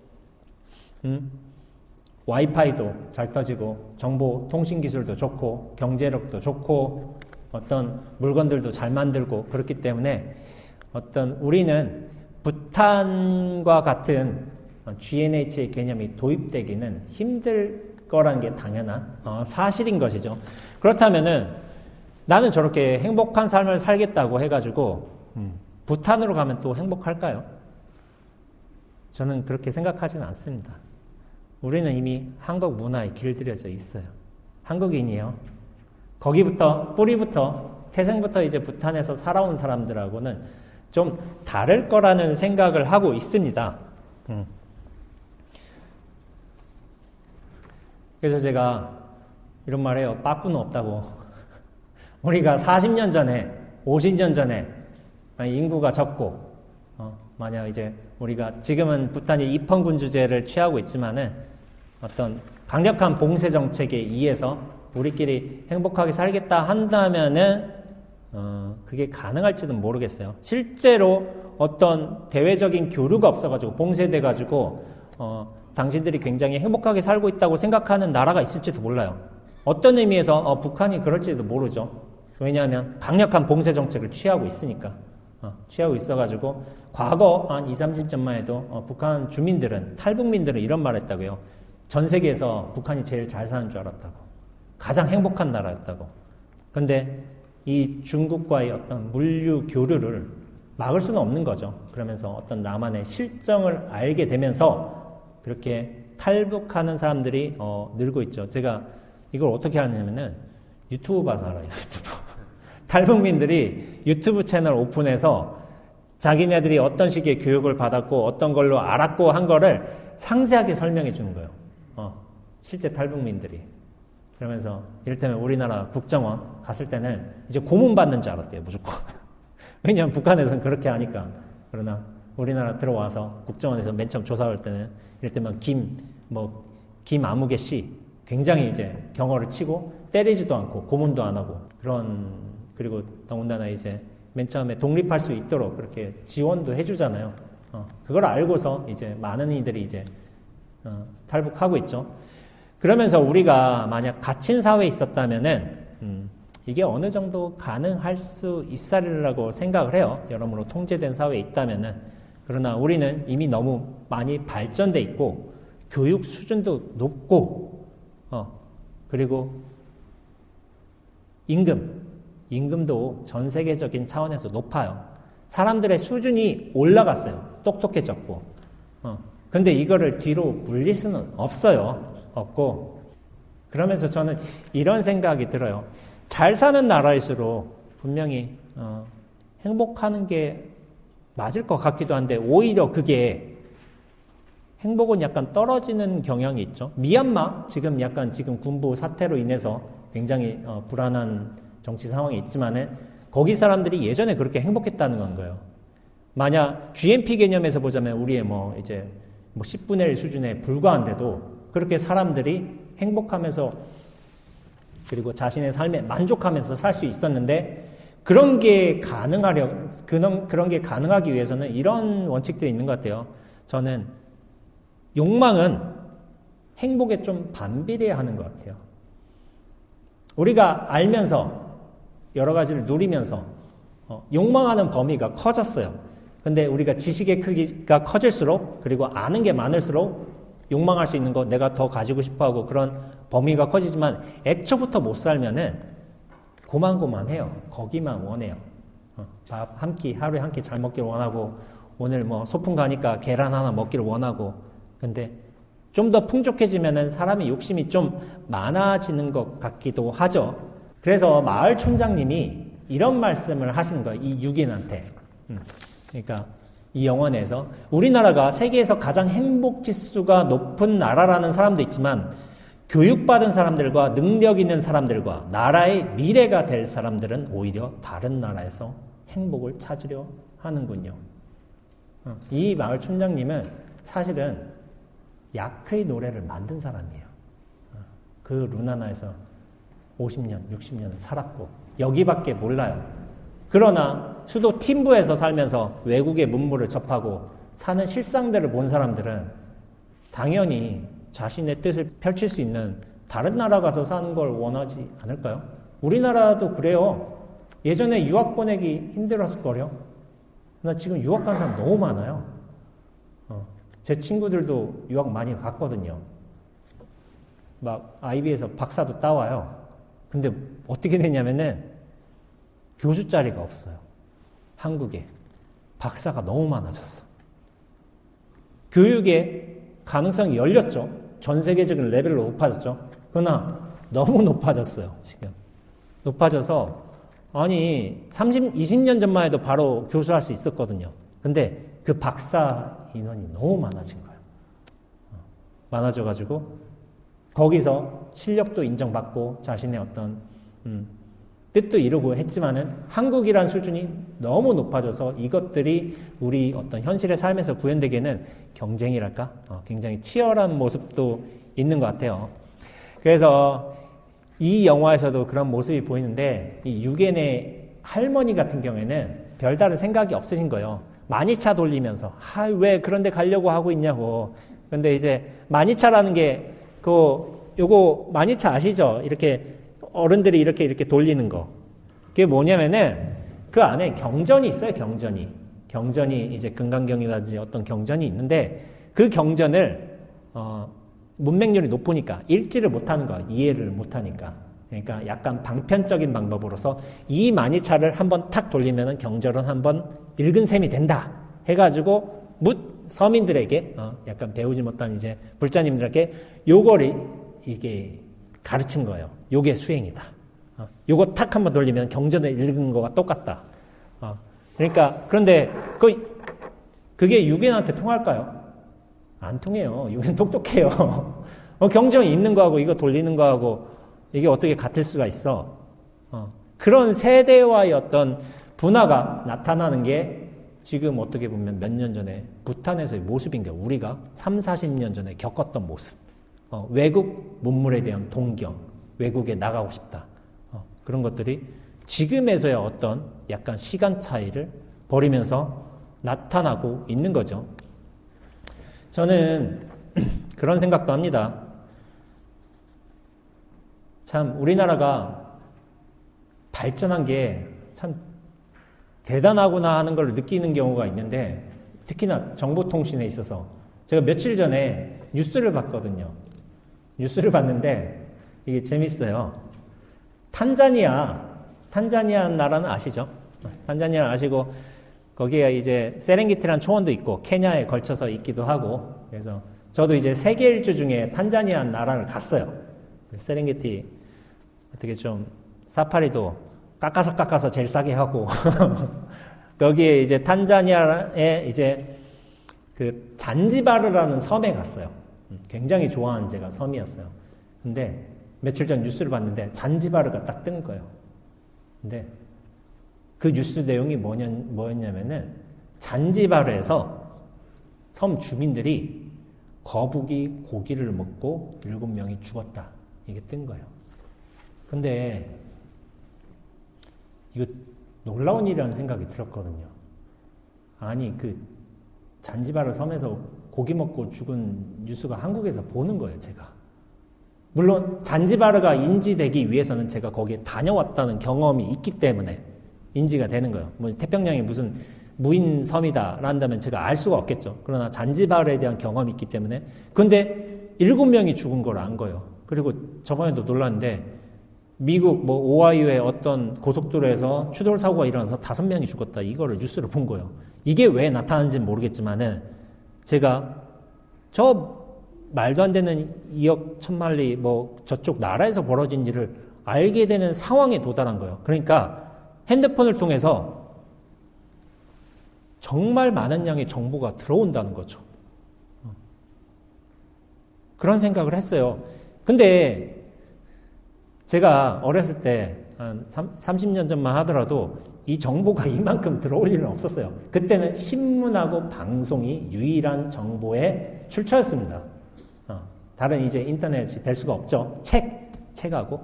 와이파이도 잘 터지고 정보 통신 기술도 좋고 경제력도 좋고 어떤 물건들도 잘 만들고 그렇기 때문에 어떤 우리는 부탄과 같은 GNH의 개념이 도입되기는 힘들 거라는 게 당연한 사실인 것이죠. 그렇다면은 나는 저렇게 행복한 삶을 살겠다고 해가지고 부탄으로 가면 또 행복할까요? 저는 그렇게 생각하지는 않습니다. 우리는 이미 한국 문화에 길들여져 있어요. 한국인이에요. 거기부터 뿌리부터 태생부터 이제 부탄에서 살아온 사람들하고는 좀 다를 거라는 생각을 하고 있습니다. 그래서 제가 이런 말 해요. 빠꾸는 없다고. 우리가 40년 전에, 50년 전에 인구가 적고, 만약 이제 우리가 지금은 부탄이 입헌군주제를 취하고 있지만은 어떤 강력한 봉쇄 정책에 의해서 우리끼리 행복하게 살겠다 한다면은 그게 가능할지는 모르겠어요. 실제로 어떤 대외적인 교류가 없어가지고 봉쇄돼가지고 당신들이 굉장히 행복하게 살고 있다고 생각하는 나라가 있을지도 몰라요. 어떤 의미에서 북한이 그럴지도 모르죠. 왜냐하면 강력한 봉쇄 정책을 취하고 있으니까. 취하고 있어가지고 과거 한 20, 30년만 해도 북한 주민들은 탈북민들은 이런 말을 했다고요. 전 세계에서 북한이 제일 잘 사는 줄 알았다고. 가장 행복한 나라였다고. 근데 이 중국과의 어떤 물류 교류를 막을 수는 없는 거죠. 그러면서 어떤 남한의 실정을 알게 되면서 그렇게 탈북하는 사람들이 늘고 있죠. 제가 이걸 어떻게 하냐면은 유튜브 봐서 알아요. 유튜브. 탈북민들이 유튜브 채널 오픈해서 자기네들이 어떤 식의 교육을 받았고 어떤 걸로 알았고 한 거를 상세하게 설명해 주는 거예요. 실제 탈북민들이. 그러면서 이를테면 우리나라 국정원 갔을 때는 이제 고문 받는 줄 알았대요. 무조건. 왜냐하면 북한에서는 그렇게 하니까. 그러나 우리나라 들어와서 국정원에서 맨 처음 조사할 때는 이를테면 김아무개 씨 굉장히 이제 경어를 치고 때리지도 않고 고문도 안 하고 그리고 더군다나 이제 맨 처음에 독립할 수 있도록 그렇게 지원도 해주잖아요. 그걸 알고서 이제 많은 이들이 이제 탈북하고 있죠. 그러면서 우리가 만약 갇힌 사회에 있었다면은 이게 어느 정도 가능할 수 있으리라고 생각을 해요. 여러모로 통제된 사회에 있다면은. 그러나 우리는 이미 너무 많이 발전돼 있고 교육 수준도 높고 그리고 임금도 전 세계적인 차원에서 높아요. 사람들의 수준이 올라갔어요. 똑똑해졌고. 근데 이거를 뒤로 물릴 수는 없고. 그러면서 저는 이런 생각이 들어요. 잘 사는 나라일수록 분명히 행복하는 게 맞을 것 같기도 한데 오히려 그게 행복은 약간 떨어지는 경향이 있죠. 미얀마 지금 군부 사태로 인해서 굉장히 불안한 정치 상황이 있지만은 거기 사람들이 예전에 그렇게 행복했다는 건 거예요. 만약 GNP 개념에서 보자면 우리의 이제 10분의 1 수준에 불과한데도 그렇게 사람들이 행복하면서 그리고 자신의 삶에 만족하면서 살 수 있었는데 그런 게 가능하기 위해서는 이런 원칙들이 있는 것 같아요. 저는 욕망은 행복에 좀 반비례하는 것 같아요. 우리가 알면서 여러 가지를 누리면서 욕망하는 범위가 커졌어요. 근데 우리가 지식의 크기가 커질수록 그리고 아는 게 많을수록 욕망할 수 있는 거 내가 더 가지고 싶어하고 그런 범위가 커지지만 애초부터 못 살면은 고만고만해요. 거기만 원해요. 밥 한 끼 하루에 한 끼 잘 먹기를 원하고 오늘 소풍 가니까 계란 하나 먹기를 원하고 근데 좀 더 풍족해지면은 사람의 욕심이 좀 많아지는 것 같기도 하죠. 그래서 마을 촌장님이 이런 말씀을 하시는 거예요. 이 유기인한테. 그러니까 이 영화에서 우리나라가 세계에서 가장 행복 지수가 높은 나라라는 사람도 있지만 교육받은 사람들과 능력 있는 사람들과 나라의 미래가 될 사람들은 오히려 다른 나라에서 행복을 찾으려 하는군요. 이 마을 촌장님은 사실은 야크의 노래를 만든 사람이에요. 그 루나나에서 50년, 60년을 살았고 여기밖에 몰라요. 그러나 수도 팀부에서 살면서 외국의 문물을 접하고 사는 실상들을 본 사람들은 당연히 자신의 뜻을 펼칠 수 있는 다른 나라 가서 사는 걸 원하지 않을까요? 우리나라도 그래요. 예전에 유학 보내기 힘들었을 거요. 나 지금 유학 간 사람 너무 많아요. 제 친구들도 유학 많이 갔거든요. 막 IB에서 박사도 따와요. 근데 어떻게 되냐면은 교수 자리가 없어요. 한국에 박사가 너무 많아졌어. 교육의 가능성이 열렸죠. 전 세계적인 레벨로 높아졌죠. 그러나 너무 높아졌어요. 지금 높아져서 아니 20년 전만 해도 바로 교수할 수 있었거든요. 근데 그 박사 인원이 너무 많아진 거예요. 많아져가지고 거기서 실력도 인정받고 자신의 어떤 뜻도 이루고 했지만은 한국이란 수준이 너무 높아져서 이것들이 우리 어떤 현실의 삶에서 구현되기에는 경쟁이랄까? 굉장히 치열한 모습도 있는 것 같아요. 그래서 이 영화에서도 그런 모습이 보이는데 이 유겐의 할머니 같은 경우에는 별다른 생각이 없으신 거예요. 만이차 돌리면서 왜 그런데 가려고 하고 있냐고. 근데 이제 만이차라는 게 요거 만이차 아시죠? 이렇게 어른들이 이렇게 돌리는 거. 그게 뭐냐면은 그 안에 경전이 있어요. 경전이 이제 금강경이라든지 어떤 경전이 있는데 그 경전을 문맹률이 높으니까 읽지를 못하는 거야. 이해를 못하니까. 그러니까 약간 방편적인 방법으로서 이 만이차를 한번 탁 돌리면은 경전은 한번 읽은 셈이 된다. 해가지고 서민들에게 약간 배우지 못한 이제 불자님들에게 요거를 이게 가르친 거예요. 요게 수행이다. 요거 탁 한번 돌리면 경전을 읽은 거가 똑같다. 그러니까 그런데 그게 유괴한테 통할까요? 안 통해요. 유괴는 똑똑해요. 경전이 있는 거하고 이거 돌리는 거하고 이게 어떻게 같을 수가 있어? 그런 세대와의 어떤 분화가 나타나는 게 지금 어떻게 보면 몇 년 전에 부탄에서의 모습인 게 우리가 3, 40년 전에 겪었던 모습. 외국 문물에 대한 동경, 외국에 나가고 싶다. 그런 것들이 지금에서의 어떤 약간 시간 차이를 벌이면서 나타나고 있는 거죠. 저는 그런 생각도 합니다. 참 우리나라가 발전한 게 참 대단하구나 하는 걸 느끼는 경우가 있는데 특히나 정보통신에 있어서 제가 며칠 전에 뉴스를 봤거든요. 뉴스를 봤는데 이게 재밌어요. 탄자니아 나라는 아시죠? 탄자니아 아시고 거기에 이제 세렝게티라는 초원도 있고 케냐에 걸쳐서 있기도 하고 그래서 저도 이제 세계 일주 중에 탄자니아 나라를 갔어요. 세렝게티 어떻게 좀 사파리도 깎아서 제일 싸게 하고 거기에 이제 탄자니아에 이제 그 잔지바르라는 섬에 갔어요. 굉장히 좋아하는 제가 섬이었어요. 근데 며칠 전 뉴스를 봤는데 잔지바르가 딱 뜬 거예요. 근데 그 뉴스 내용이 뭐였냐면은 잔지바르에서 섬 주민들이 거북이 고기를 먹고 7명이 죽었다. 이게 뜬 거예요. 근데 이거 놀라운 일이라는 생각이 들었거든요. 아니 그 잔지바르 섬에서 고기 먹고 죽은 뉴스가 한국에서 보는 거예요, 제가. 물론 잔지바르가 인지되기 위해서는 제가 거기에 다녀왔다는 경험이 있기 때문에 인지가 되는 거예요. 뭐 태평양이 무슨 무인 섬이다 한다면 제가 알 수가 없겠죠. 그러나 잔지바르에 대한 경험이 있기 때문에. 근데 7명이 죽은 걸 안 거예요. 그리고 저번에도 놀랐는데 미국 뭐 오하이오의 어떤 고속도로에서 추돌 사고가 일어나서 5명이 죽었다. 이거를 뉴스로 본 거예요. 이게 왜 나타나는지는 모르겠지만은 제가 저 말도 안 되는 2억 1,000만리 뭐 저쪽 나라에서 벌어진 일을 알게 되는 상황에 도달한 거예요. 그러니까 핸드폰을 통해서 정말 많은 양의 정보가 들어온다는 거죠. 그런 생각을 했어요. 근데 제가 어렸을 때 한 30년 전만 하더라도 이 정보가 이만큼 들어올 일은 없었어요. 그때는 신문하고 방송이 유일한 정보의 출처였습니다. 다른 이제 인터넷이 될 수가 없죠. 책하고.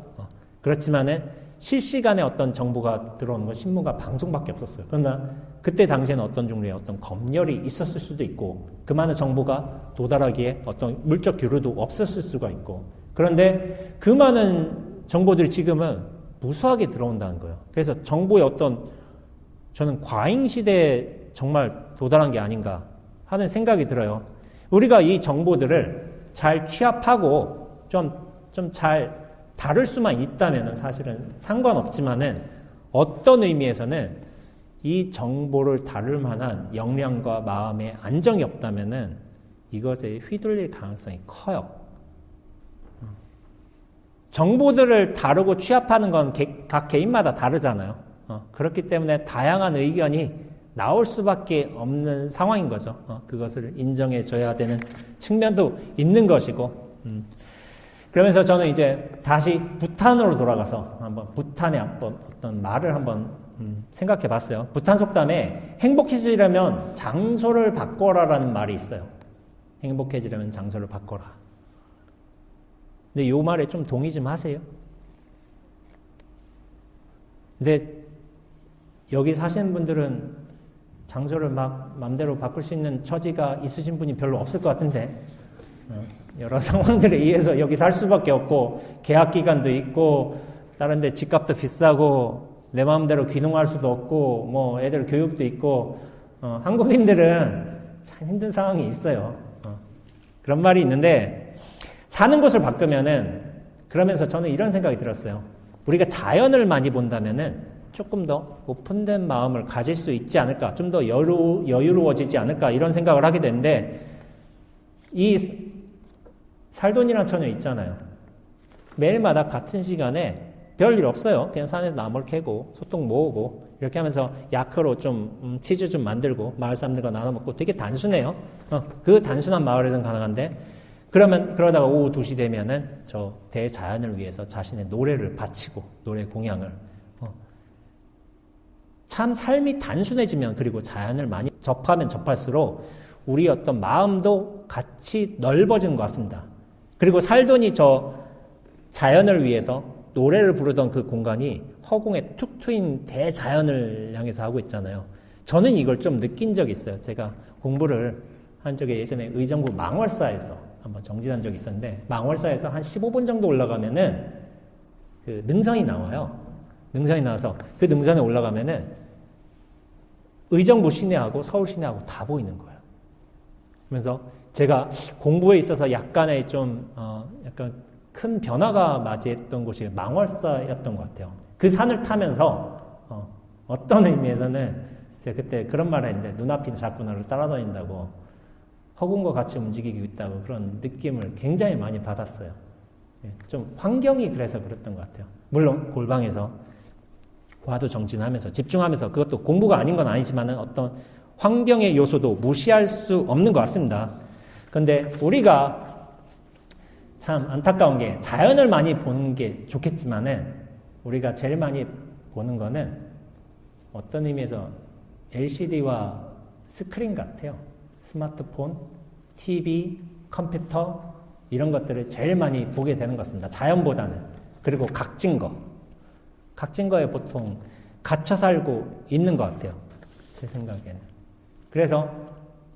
그렇지만은 실시간에 어떤 정보가 들어오는 건 신문과 방송밖에 없었어요. 그러나 그때 당시에는 어떤 종류의 어떤 검열이 있었을 수도 있고 그 많은 정보가 도달하기에 어떤 물적 교류도 없었을 수가 있고 그런데 그 많은 정보들이 지금은 무수하게 들어온다는 거예요. 그래서 정보의 어떤 저는 과잉 시대에 정말 도달한 게 아닌가 하는 생각이 들어요. 우리가 이 정보들을 잘 취합하고 좀 잘 다룰 수만 있다면 사실은 상관없지만은 어떤 의미에서는 이 정보를 다룰 만한 역량과 마음의 안정이 없다면은 이것에 휘둘릴 가능성이 커요. 정보들을 다루고 취합하는 건 각 개인마다 다르잖아요. 그렇기 때문에 다양한 의견이 나올 수밖에 없는 상황인 거죠. 그것을 인정해 줘야 되는 측면도 있는 것이고. 그러면서 저는 이제 다시 부탄으로 돌아가서 한번 부탄의 어떤 말을 한번 생각해 봤어요. 부탄 속담에 행복해지려면 장소를 바꿔라라는 말이 있어요. 행복해지려면 장소를 바꿔라. 근데 이 말에 좀 동의 좀 하세요. 근데 여기 사시는 분들은 장소를 막 맘대로 바꿀 수 있는 처지가 있으신 분이 별로 없을 것 같은데 여러 상황들에 의해서 여기 살 수밖에 없고 계약 기간도 있고 다른 데 집값도 비싸고 내 마음대로 귀농할 수도 없고 뭐 애들 교육도 있고 한국인들은 참 힘든 상황이 있어요. 그런 말이 있는데 사는 곳을 바꾸면은 그러면서 저는 이런 생각이 들었어요. 우리가 자연을 많이 본다면은 조금 더 오픈된 마음을 가질 수 있지 않을까, 좀 더 여유로워지지 않을까 이런 생각을 하게 되는데 이 살돈이라는 처녀 있잖아요. 매일마다 같은 시간에 별일 없어요. 그냥 산에서 나물 캐고 소똥 모으고 이렇게 하면서 야크로 좀 치즈 좀 만들고 마을 사람들과 나눠 먹고 되게 단순해요. 그 단순한 마을에서는 가능한데 그러다가 오후 2시 되면은 저 대자연을 위해서 자신의 노래를 바치고 노래 공양을 참 삶이 단순해지면 그리고 자연을 많이 접하면 접할수록 우리 어떤 마음도 같이 넓어지는 것 같습니다. 그리고 살돈이 저 자연을 위해서 노래를 부르던 그 공간이 허공에 툭 트인 대자연을 향해서 하고 있잖아요. 저는 이걸 좀 느낀 적이 있어요. 제가 공부를 한 적에 예전에 의정부 망월사에서 한번 정진한 적이 있었는데 망월사에서 한 15분 정도 올라가면은 그 능선이 나와요. 능선이 나와서 그 능선에 올라가면은 의정부 시내하고 서울 시내하고 다 보이는 거예요. 그러면서 제가 공부에 있어서 약간의 좀 약간 큰 변화가 맞이했던 곳이 망월사였던 것 같아요. 그 산을 타면서 어떤 의미에서는 제가 그때 그런 말을 했는데 눈앞인 자꾸나를 따라다닌다고 허공과 같이 움직이고 있다고 그런 느낌을 굉장히 많이 받았어요. 좀 환경이 그래서 그랬던 것 같아요. 물론 골방에서 화두 정진하면서 집중하면서 그것도 공부가 아닌 건 아니지만은 어떤 환경의 요소도 무시할 수 없는 것 같습니다. 그런데 우리가 참 안타까운 게 자연을 많이 보는 게 좋겠지만은 우리가 제일 많이 보는 거는 어떤 의미에서 LCD와 스크린 같아요. 스마트폰, TV, 컴퓨터 이런 것들을 제일 많이 보게 되는 것 같습니다. 자연보다는. 그리고 각진 거. 각진 거에 보통 갇혀 살고 있는 것 같아요. 제 생각에는. 그래서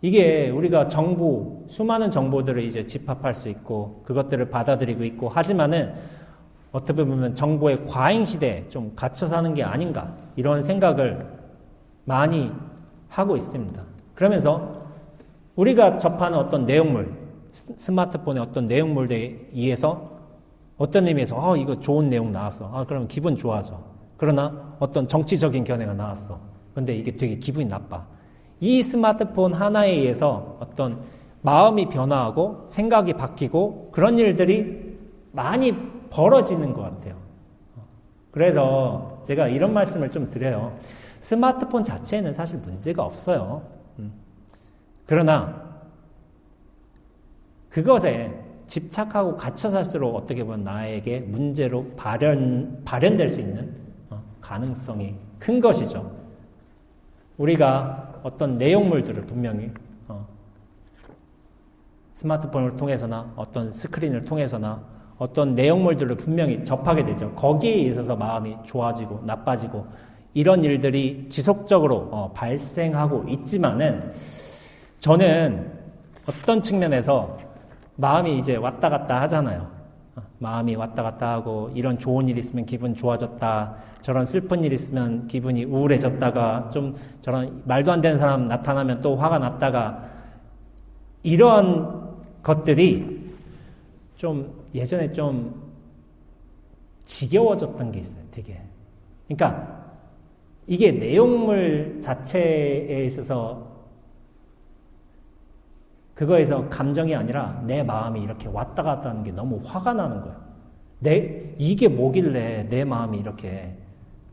이게 우리가 정보, 수많은 정보들을 이제 집합할 수 있고 그것들을 받아들이고 있고 하지만은 어떻게 보면 정보의 과잉 시대에 좀 갇혀 사는 게 아닌가 이런 생각을 많이 하고 있습니다. 그러면서 우리가 접하는 어떤 내용물, 스마트폰의 어떤 내용물에 의해서 어떤 의미에서 이거 좋은 내용 나왔어. 그러면 기분 좋아져. 그러나 어떤 정치적인 견해가 나왔어. 근데 이게 되게 기분이 나빠. 이 스마트폰 하나에 의해서 어떤 마음이 변화하고 생각이 바뀌고 그런 일들이 많이 벌어지는 것 같아요. 그래서 제가 이런 말씀을 좀 드려요. 스마트폰 자체에는 사실 문제가 없어요. 그러나 그것에 집착하고 갇혀 살수록 어떻게 보면 나에게 문제로 발현될 수 있는 가능성이 큰 것이죠. 우리가 어떤 내용물들을 분명히 스마트폰을 통해서나 어떤 스크린을 통해서나 어떤 내용물들을 분명히 접하게 되죠. 거기에 있어서 마음이 좋아지고 나빠지고 이런 일들이 지속적으로 발생하고 있지만은 저는 어떤 측면에서 마음이 이제 왔다 갔다 하잖아요. 마음이 왔다 갔다 하고 이런 좋은 일 있으면 기분 좋아졌다. 저런 슬픈 일 있으면 기분이 우울해졌다가 좀 저런 말도 안 되는 사람 나타나면 또 화가 났다가 이런 것들이 좀 예전에 좀 지겨워졌던 게 있어요. 되게. 그러니까 이게 내용물 자체에 있어서 그거에서 감정이 아니라 내 마음이 이렇게 왔다 갔다 하는 게 너무 화가 나는 거예요. 이게 뭐길래 내 마음이 이렇게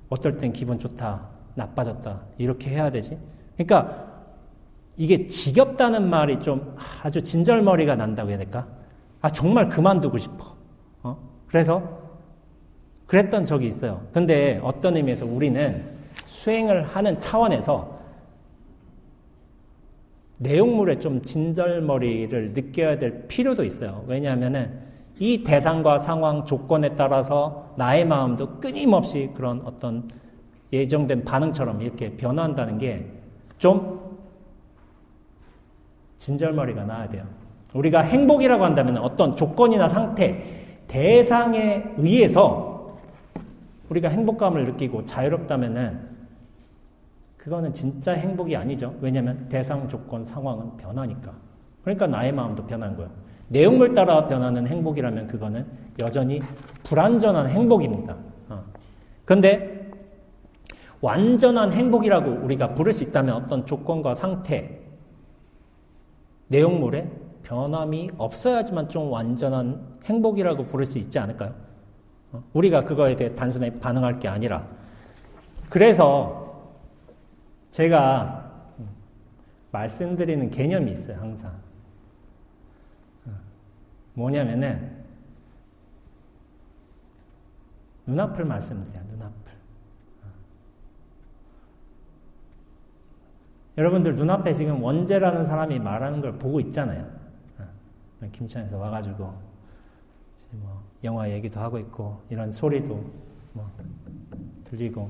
어떨 땐 기분 좋다, 나빠졌다, 이렇게 해야 되지? 그러니까 이게 지겹다는 말이 좀 아주 진절머리가 난다고 해야 될까? 정말 그만두고 싶어. 그래서 그랬던 적이 있어요. 근데 어떤 의미에서 우리는 수행을 하는 차원에서 내용물에 좀 진절머리를 느껴야 될 필요도 있어요. 왜냐하면은 이 대상과 상황, 조건에 따라서 나의 마음도 끊임없이 그런 어떤 예정된 반응처럼 이렇게 변화한다는 게 좀 진절머리가 나야 돼요. 우리가 행복이라고 한다면 어떤 조건이나 상태, 대상에 의해서 우리가 행복감을 느끼고 자유롭다면은 그거는 진짜 행복이 아니죠. 왜냐하면 대상, 조건, 상황은 변하니까. 그러니까 나의 마음도 변한 거예요. 내용물 따라 변하는 행복이라면 그거는 여전히 불완전한 행복입니다. 그런데 완전한 행복이라고 우리가 부를 수 있다면 어떤 조건과 상태, 내용물에 변함이 없어야지만 좀 완전한 행복이라고 부를 수 있지 않을까요? 우리가 그거에 대해 단순히 반응할 게 아니라. 그래서 제가 말씀드리는 개념이 있어요, 항상. 뭐냐면은, 눈앞을 말씀드려요, 눈앞을. 여러분들 눈앞에 지금 원재라는 사람이 말하는 걸 보고 있잖아요. 김천에서 와가지고, 영화 얘기도 하고 있고, 이런 소리도 들리고,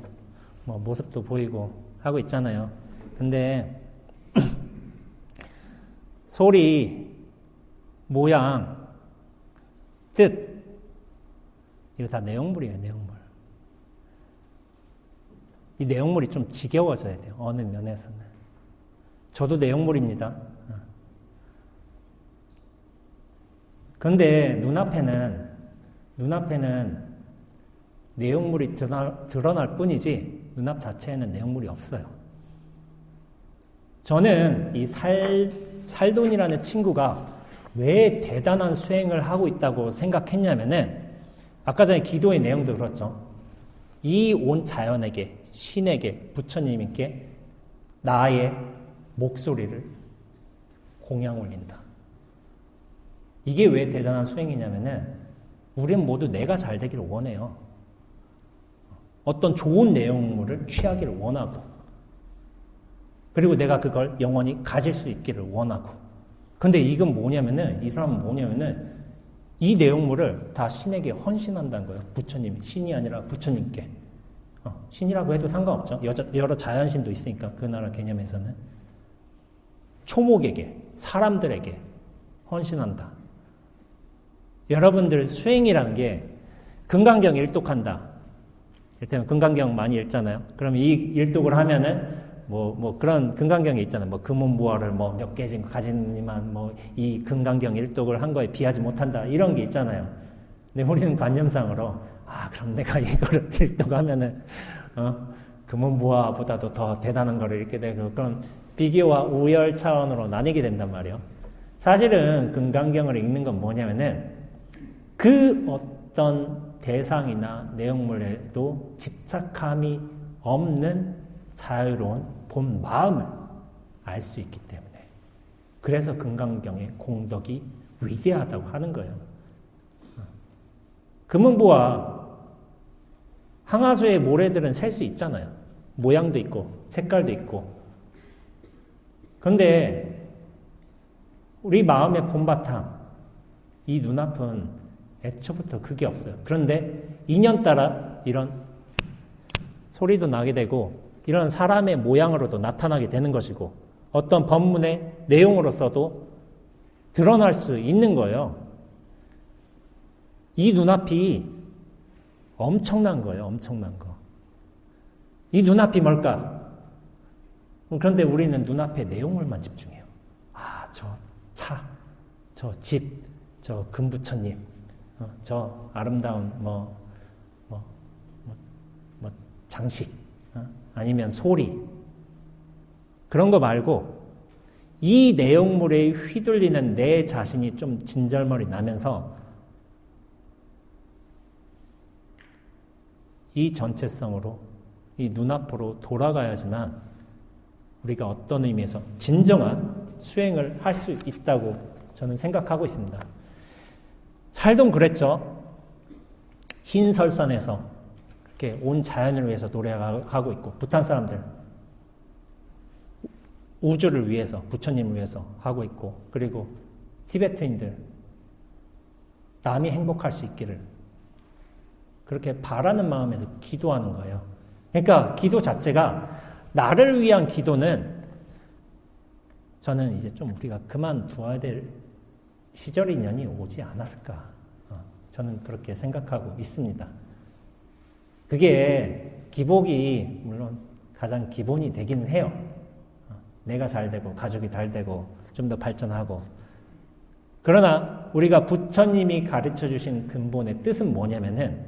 모습도 보이고, 하고 있잖아요. 근데 소리, 모양, 뜻 이거 다 내용물이에요. 내용물. 이 내용물이 좀 지겨워져야 돼요. 어느 면에서는. 저도 내용물입니다. 그런데 눈앞에는 내용물이 드러날 뿐이지 눈앞 자체에는 내용물이 없어요. 저는 이 살돈이라는 친구가 왜 대단한 수행을 하고 있다고 생각했냐면은 아까 전에 기도의 내용도 그렇죠. 이 온 자연에게, 신에게, 부처님께 나의 목소리를 공양 올린다. 이게 왜 대단한 수행이냐면은 우리는 모두 내가 잘 되기를 원해요. 어떤 좋은 내용물을 취하기를 원하고, 그리고 내가 그걸 영원히 가질 수 있기를 원하고. 근데 이건 뭐냐면은, 이 사람은 뭐냐면은 이 내용물을 다 신에게 헌신한다는 거예요. 부처님, 신이 아니라 부처님께. 신이라고 해도 상관없죠. 여러 자연신도 있으니까 그 나라 개념에서는. 초목에게, 사람들에게 헌신한다. 여러분들 수행이라는 게 금강경 일독한다. 이를테면 금강경 많이 읽잖아요. 그럼 이 일독을 하면은 뭐 그런 금강경이 있잖아요. 뭐 금은부화를 뭐 몇 개 가지니만 뭐 이 금강경 일독을 한 거에 비하지 못한다. 이런 게 있잖아요. 근데 우리는 관념상으로 그럼 내가 이거를 일독하면은 금은부화보다도 더 대단한 거를 읽게 되고, 그런 비교와 우열 차원으로 나뉘게 된단 말이에요. 사실은 금강경을 읽는 건 뭐냐면은 그 어떤 대상이나 내용물에도 집착함이 없는 자유로운 본 마음을 알 수 있기 때문에, 그래서 금강경의 공덕이 위대하다고 하는 거예요. 금은보와 항아수의 모래들은 셀 수 있잖아요. 모양도 있고 색깔도 있고. 그런데 우리 마음의 본바탕, 이 눈앞은 애초부터 그게 없어요. 그런데 인연 따라 이런 소리도 나게 되고, 이런 사람의 모양으로도 나타나게 되는 것이고, 어떤 법문의 내용으로서도 드러날 수 있는 거예요. 이 눈앞이 엄청난 거예요. 엄청난 거. 이 눈앞이 뭘까? 그런데 우리는 눈앞의 내용물만 집중해요. 저 차, 저 집, 저 금부처님, 저 아름다운 장식, 아니면 소리, 그런 거 말고 이 내용물에 휘둘리는 내 자신이 좀 진절머리 나면서 이 전체성으로, 이 눈앞으로 돌아가야지만 우리가 어떤 의미에서 진정한 수행을 할 수 있다고 저는 생각하고 있습니다. 살동 그랬죠. 흰 설산에서 그렇게 온 자연을 위해서 노래하고 있고, 부탄 사람들 우주를 위해서, 부처님을 위해서 하고 있고, 그리고 티베트인들 남이 행복할 수 있기를 그렇게 바라는 마음에서 기도하는 거예요. 그러니까 기도 자체가, 나를 위한 기도는 저는 이제 좀 우리가 그만두어야 될 시절 인연이 오지 않았을까. 저는 그렇게 생각하고 있습니다. 그게 기복이 물론 가장 기본이 되기는 해요. 내가 잘 되고 가족이 잘 되고 좀 더 발전하고. 그러나 우리가 부처님이 가르쳐 주신 근본의 뜻은 뭐냐면은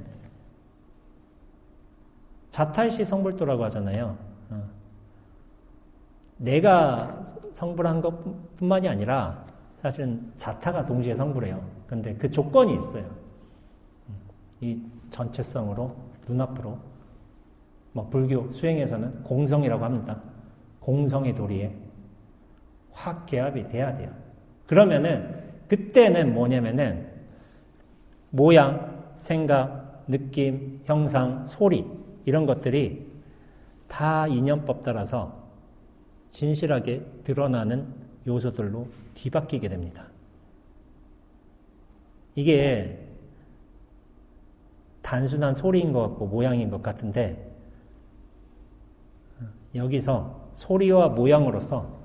자탈시 성불도라고 하잖아요. 내가 성불한 것뿐만이 아니라 사실은 자타가 동시에 성불해요. 그런데 그 조건이 있어요. 이 전체성으로 눈앞으로, 불교 수행에서는 공성이라고 합니다. 공성의 도리에 확 개합이 돼야 돼요. 그러면은 그때는 뭐냐면은 모양, 생각, 느낌, 형상, 소리, 이런 것들이 다 인연법 따라서 진실하게 드러나는 요소들로 뒤바뀌게 됩니다. 이게 단순한 소리인 것 같고 모양인 것 같은데, 여기서 소리와 모양으로서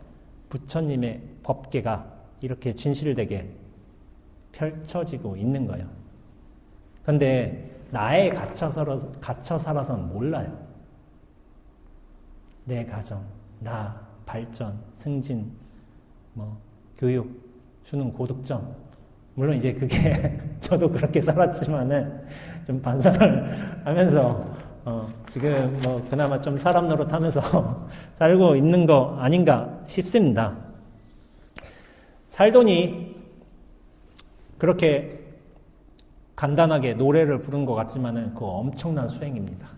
부처님의 법계가 이렇게 진실되게 펼쳐지고 있는 거예요. 그런데 나에 갇혀 살아서는 몰라요. 내 가정, 나, 발전, 승진, 교육, 수능, 고득점. 물론 이제 그게 저도 그렇게 살았지만은 좀 반성을 하면서 지금 그나마 좀 사람 노릇하면서 살고 있는 거 아닌가 싶습니다. 살돈이 그렇게 간단하게 노래를 부른 것 같지만은 그거 엄청난 수행입니다.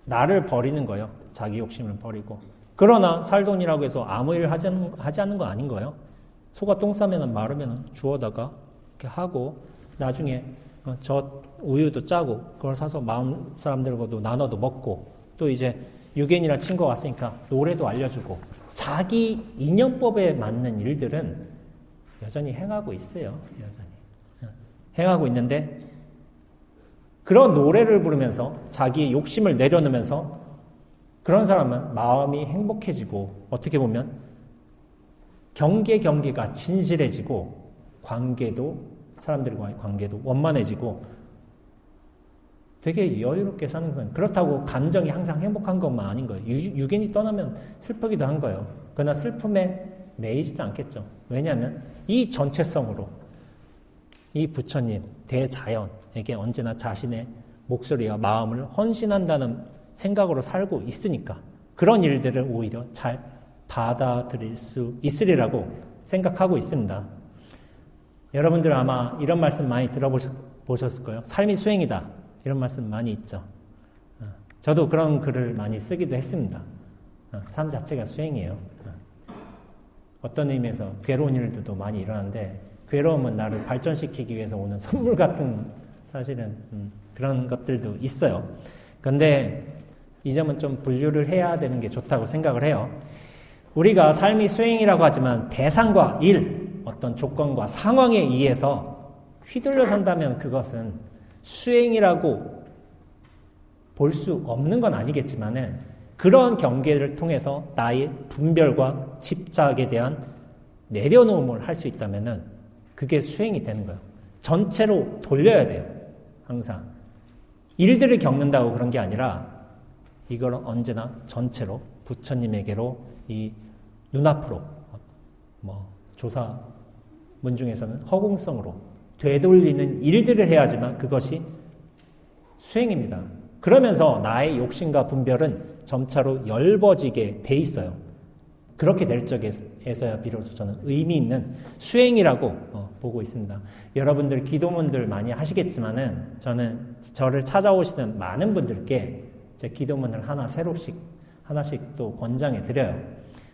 나를 버리는 거예요. 자기 욕심을 버리고. 그러나 살 돈이라고 해서 아무 일을 하지 않는 거 아닌 거예요. 소가 똥 싸면 마르면 주워다가 이렇게 하고 나중에 저 우유도 짜고 그걸 사서 마을 사람들과도 나눠도 먹고 또 이제 유겐이랑 친구가 왔으니까 노래도 알려주고 자기 인연법에 맞는 일들은 여전히 행하고 있어요. 여전히 행하고 있는데 그런 노래를 부르면서 자기의 욕심을 내려놓으면서 그런 사람은 마음이 행복해지고 어떻게 보면 경계가 진실해지고 사람들과의 관계도 원만해지고 되게 여유롭게 사는 거예요. 그렇다고 감정이 항상 행복한 것만 아닌 거예요. 유견이 떠나면 슬프기도 한 거예요. 그러나 슬픔에 매이지도 않겠죠. 왜냐하면 이 전체성으로 이 부처님, 대자연에게 언제나 자신의 목소리와 마음을 헌신한다는 생각으로 살고 있으니까 그런 일들을 오히려 잘 받아들일 수 있으리라고 생각하고 있습니다. 여러분들 아마 이런 말씀 많이 들어보셨을 거예요. 삶이 수행이다. 이런 말씀 많이 있죠. 저도 그런 글을 많이 쓰기도 했습니다. 삶 자체가 수행이에요. 어떤 의미에서 괴로운 일들도 많이 일어나는데 괴로움은 나를 발전시키기 위해서 오는 선물 같은 사실은 그런 것들도 있어요. 그런데 이 점은 좀 분류를 해야 되는 게 좋다고 생각을 해요. 우리가 삶이 수행이라고 하지만 대상과 일, 어떤 조건과 상황에 의해서 휘둘려 산다면 그것은 수행이라고 볼 수 없는 건 아니겠지만은 그런 경계를 통해서 나의 분별과 집착에 대한 내려놓음을 할 수 있다면은 그게 수행이 되는 거예요. 전체로 돌려야 돼요. 항상. 일들을 겪는다고 그런 게 아니라 이걸 언제나 전체로 부처님에게로 이 눈앞으로 조사문 중에서는 허공성으로 되돌리는 일들을 해야지만 그것이 수행입니다. 그러면서 나의 욕심과 분별은 점차로 엷어지게 돼 있어요. 그렇게 될 적에서야 비로소 저는 의미 있는 수행이라고 보고 있습니다. 여러분들 기도문들 많이 하시겠지만은 저는 저를 찾아오시는 많은 분들께 제 기도문을 하나씩 또 권장해 드려요.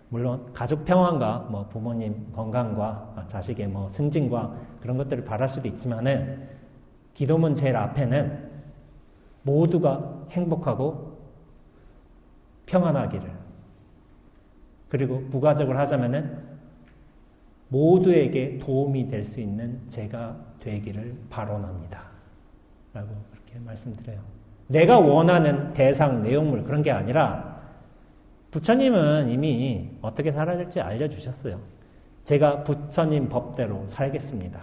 물론 가족 평안과 부모님 건강과 자식의 승진과 그런 것들을 바랄 수도 있지만은 기도문 제일 앞에는 모두가 행복하고 평안하기를, 그리고 부가적으로 하자면은 모두에게 도움이 될 수 있는 제가 되기를 바라옵니다. 라고 그렇게 말씀드려요. 내가 원하는 대상, 내용물 그런 게 아니라 부처님은 이미 어떻게 살아야 될지 알려주셨어요. 제가 부처님 법대로 살겠습니다.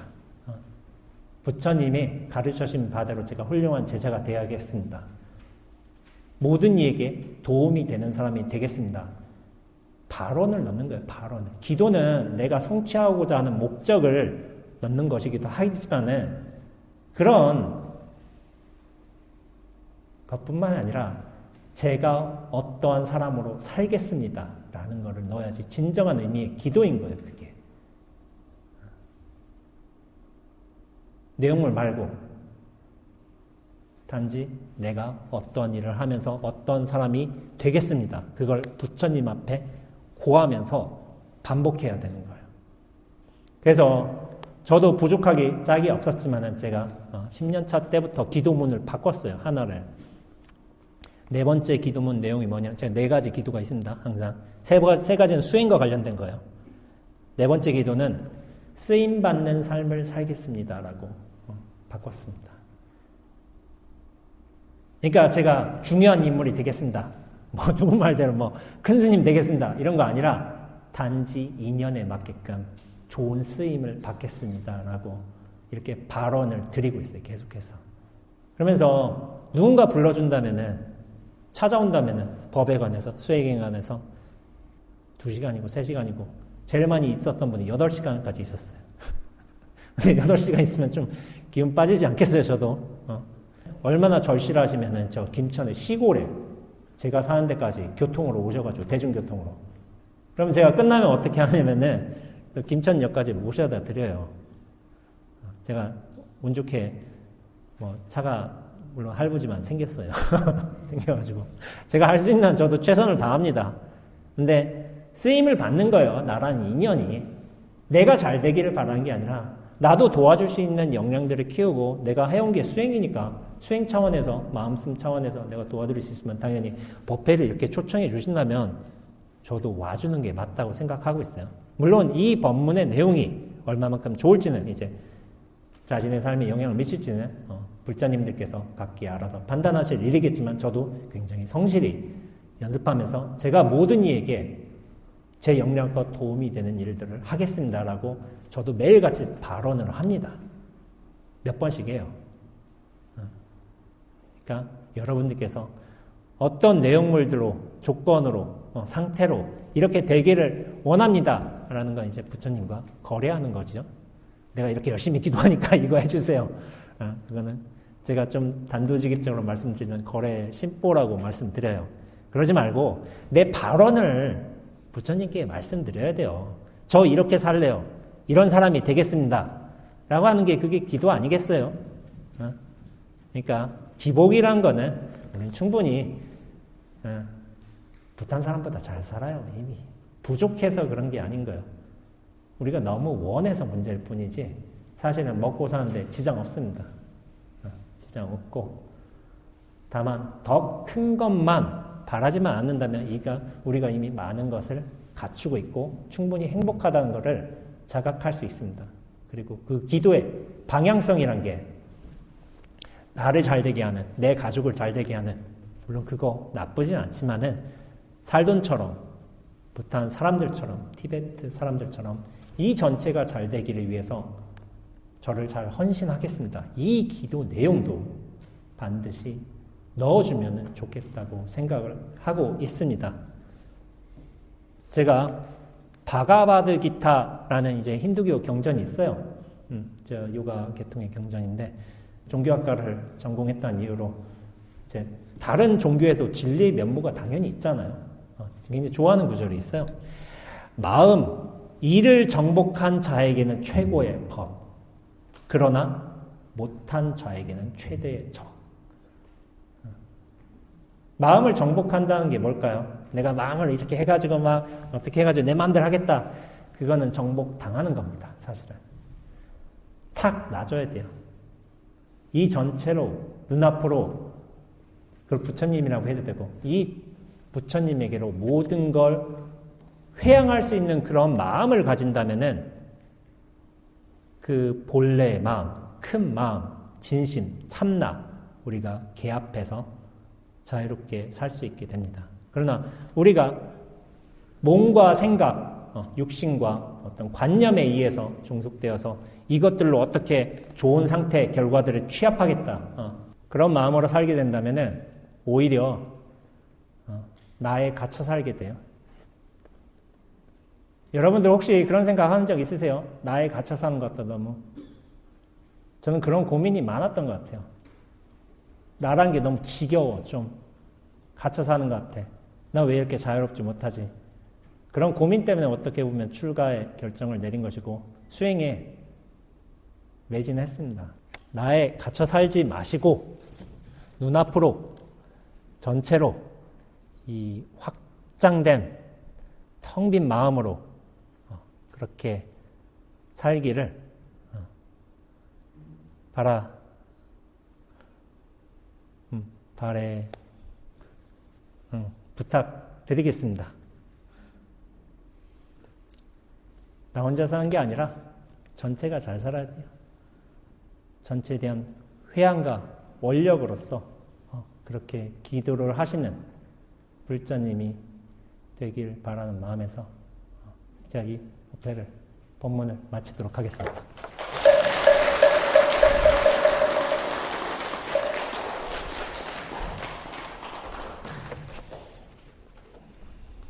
부처님이 가르쳐주신 바대로 제가 훌륭한 제자가 되어야겠습니다. 모든 이에게 도움이 되는 사람이 되겠습니다. 발언을 넣는 거예요. 발언을. 기도는 내가 성취하고자 하는 목적을 넣는 것이기도 하지만은 그런 것뿐만 아니라 제가 어떠한 사람으로 살겠습니다 라는 것을 넣어야지 진정한 의미의 기도인 거예요. 그게 내용물 말고 단지 내가 어떠한 일을 하면서 어떤 사람이 되겠습니다. 그걸 부처님 앞에 고하면서 반복해야 되는 거예요. 그래서 저도 부족하기 짝이 없었지만은 제가 10년차 때부터 기도문을 바꿨어요. 하나를. 네 번째 기도문 내용이 뭐냐? 제가 네 가지 기도가 있습니다. 항상. 세 가지는 수행과 관련된 거예요. 네 번째 기도는 쓰임받는 삶을 살겠습니다라고 바꿨습니다. 그러니까 제가 중요한 인물이 되겠습니다. 누구 말대로 큰 스님 되겠습니다. 이런 거 아니라 단지 인연에 맞게끔 좋은 쓰임을 받겠습니다라고 이렇게 발언을 드리고 있어요. 계속해서. 그러면서 누군가 불러준다면은 찾아온다면은 법에 관해서 수행에 관해서 2시간이고 3시간이고 제일 많이 있었던 분이 8시간까지 있었어요. 근데 8시간 있으면 좀 기운 빠지지 않겠어요, 저도. 얼마나 절실하시면은 저 김천의 시골에 제가 사는 데까지 교통으로 오셔가지고 대중교통으로. 그러면 제가 끝나면 어떻게 하냐면은 김천역까지 모셔다 드려요. 제가 운 좋게 차가 물론 할부지만 생겼어요. 생겨가지고 제가 할 수 있는 저도 최선을 다합니다. 근데 쓰임을 받는 거예요. 나라는 인연이. 내가 잘 되기를 바라는 게 아니라 나도 도와줄 수 있는 역량들을 키우고 내가 해온 게 수행이니까 수행 차원에서 마음씀 차원에서 내가 도와드릴 수 있으면 당연히 법회를 이렇게 초청해 주신다면 저도 와주는 게 맞다고 생각하고 있어요. 물론 이 법문의 내용이 얼마만큼 좋을지는 이제 자신의 삶에 영향을 미칠지는 불자님들께서 각기 알아서 판단하실 일이겠지만 저도 굉장히 성실히 연습하면서 제가 모든 이에게 제 역량과 도움이 되는 일들을 하겠습니다라고 저도 매일같이 발언을 합니다. 몇 번씩 해요. 그러니까 여러분들께서 어떤 내용물들로, 조건으로, 상태로 이렇게 되기를 원합니다라는 건 이제 부처님과 거래하는 거죠. 내가 이렇게 열심히 기도하니까 이거 해주세요. 그거는 제가 좀 단도직입적으로 말씀드리면 거래 심보라고 말씀드려요. 그러지 말고 내 발언을 부처님께 말씀드려야 돼요. 저 이렇게 살래요. 이런 사람이 되겠습니다. 라고 하는 게 그게 기도 아니겠어요? 그러니까 기복이란 거는 우리는 충분히 부탄 사람보다 잘 살아요. 이미 부족해서 그런 게 아닌 거예요. 우리가 너무 원해서 문제일 뿐이지 사실은 먹고 사는데 지장 없습니다. 지장 없고 다만 더 큰 것만 바라지만 않는다면 우리가 이미 많은 것을 갖추고 있고 충분히 행복하다는 것을 자각할 수 있습니다. 그리고 그 기도의 방향성이란 게 나를 잘되게 하는, 내 가족을 잘되게 하는, 물론 그거 나쁘진 않지만은 살돈처럼, 부탄 사람들처럼, 티베트 사람들처럼 이 전체가 잘 되기를 위해서 저를 잘 헌신하겠습니다. 이 기도 내용도 반드시 넣어주면 좋겠다고 생각을 하고 있습니다. 제가 바가바드 기타라는 이제 힌두교 경전이 있어요. 저 요가 계통의 경전인데 종교학과를 전공했다는 이유로 이제 다른 종교에도 진리의 면모가 당연히 있잖아요. 굉장히 좋아하는 구절이 있어요. 마음, 이를 정복한 자에게는 최고의 법. 그러나 못한 자에게는 최대의 적. 마음을 정복한다는 게 뭘까요? 내가 마음을 이렇게 해가지고 막 어떻게 해가지고 내 마음대로 하겠다. 그거는 정복 당하는 겁니다. 사실은. 탁 놔줘야 돼요. 이 전체로 눈앞으로 그걸 부처님이라고 해도 되고 이 부처님에게로 모든 걸 회양할 수 있는 그런 마음을 가진다면은 그 본래의 마음, 큰 마음, 진심, 참나 우리가 개 앞에서 자유롭게 살 수 있게 됩니다. 그러나 우리가 몸과 생각, 육신과 어떤 관념에 의해서 종속되어서 이것들로 어떻게 좋은 상태, 결과들을 취합하겠다. 그런 마음으로 살게 된다면은 오히려 나에 갇혀 살게 돼요. 여러분들 혹시 그런 생각 하는 적 있으세요? 나에 갇혀 사는 것 같다 너무. 저는 그런 고민이 많았던 것 같아요. 나란 게 너무 지겨워. 좀 갇혀 사는 것 같아. 나 왜 이렇게 자유롭지 못하지? 그런 고민 때문에 어떻게 보면 출가의 결정을 내린 것이고 수행에 매진했습니다. 나에 갇혀 살지 마시고 눈앞으로 전체로 이 확장된 텅 빈 마음으로 그렇게 살기를 부탁드리겠습니다. 나 혼자 사는 게 아니라 전체가 잘 살아야 돼요. 전체에 대한 회양과 원력으로서 그렇게 기도를 하시는 불자님이 되길 바라는 마음에서 제가 이 법문을 마치도록 하겠습니다.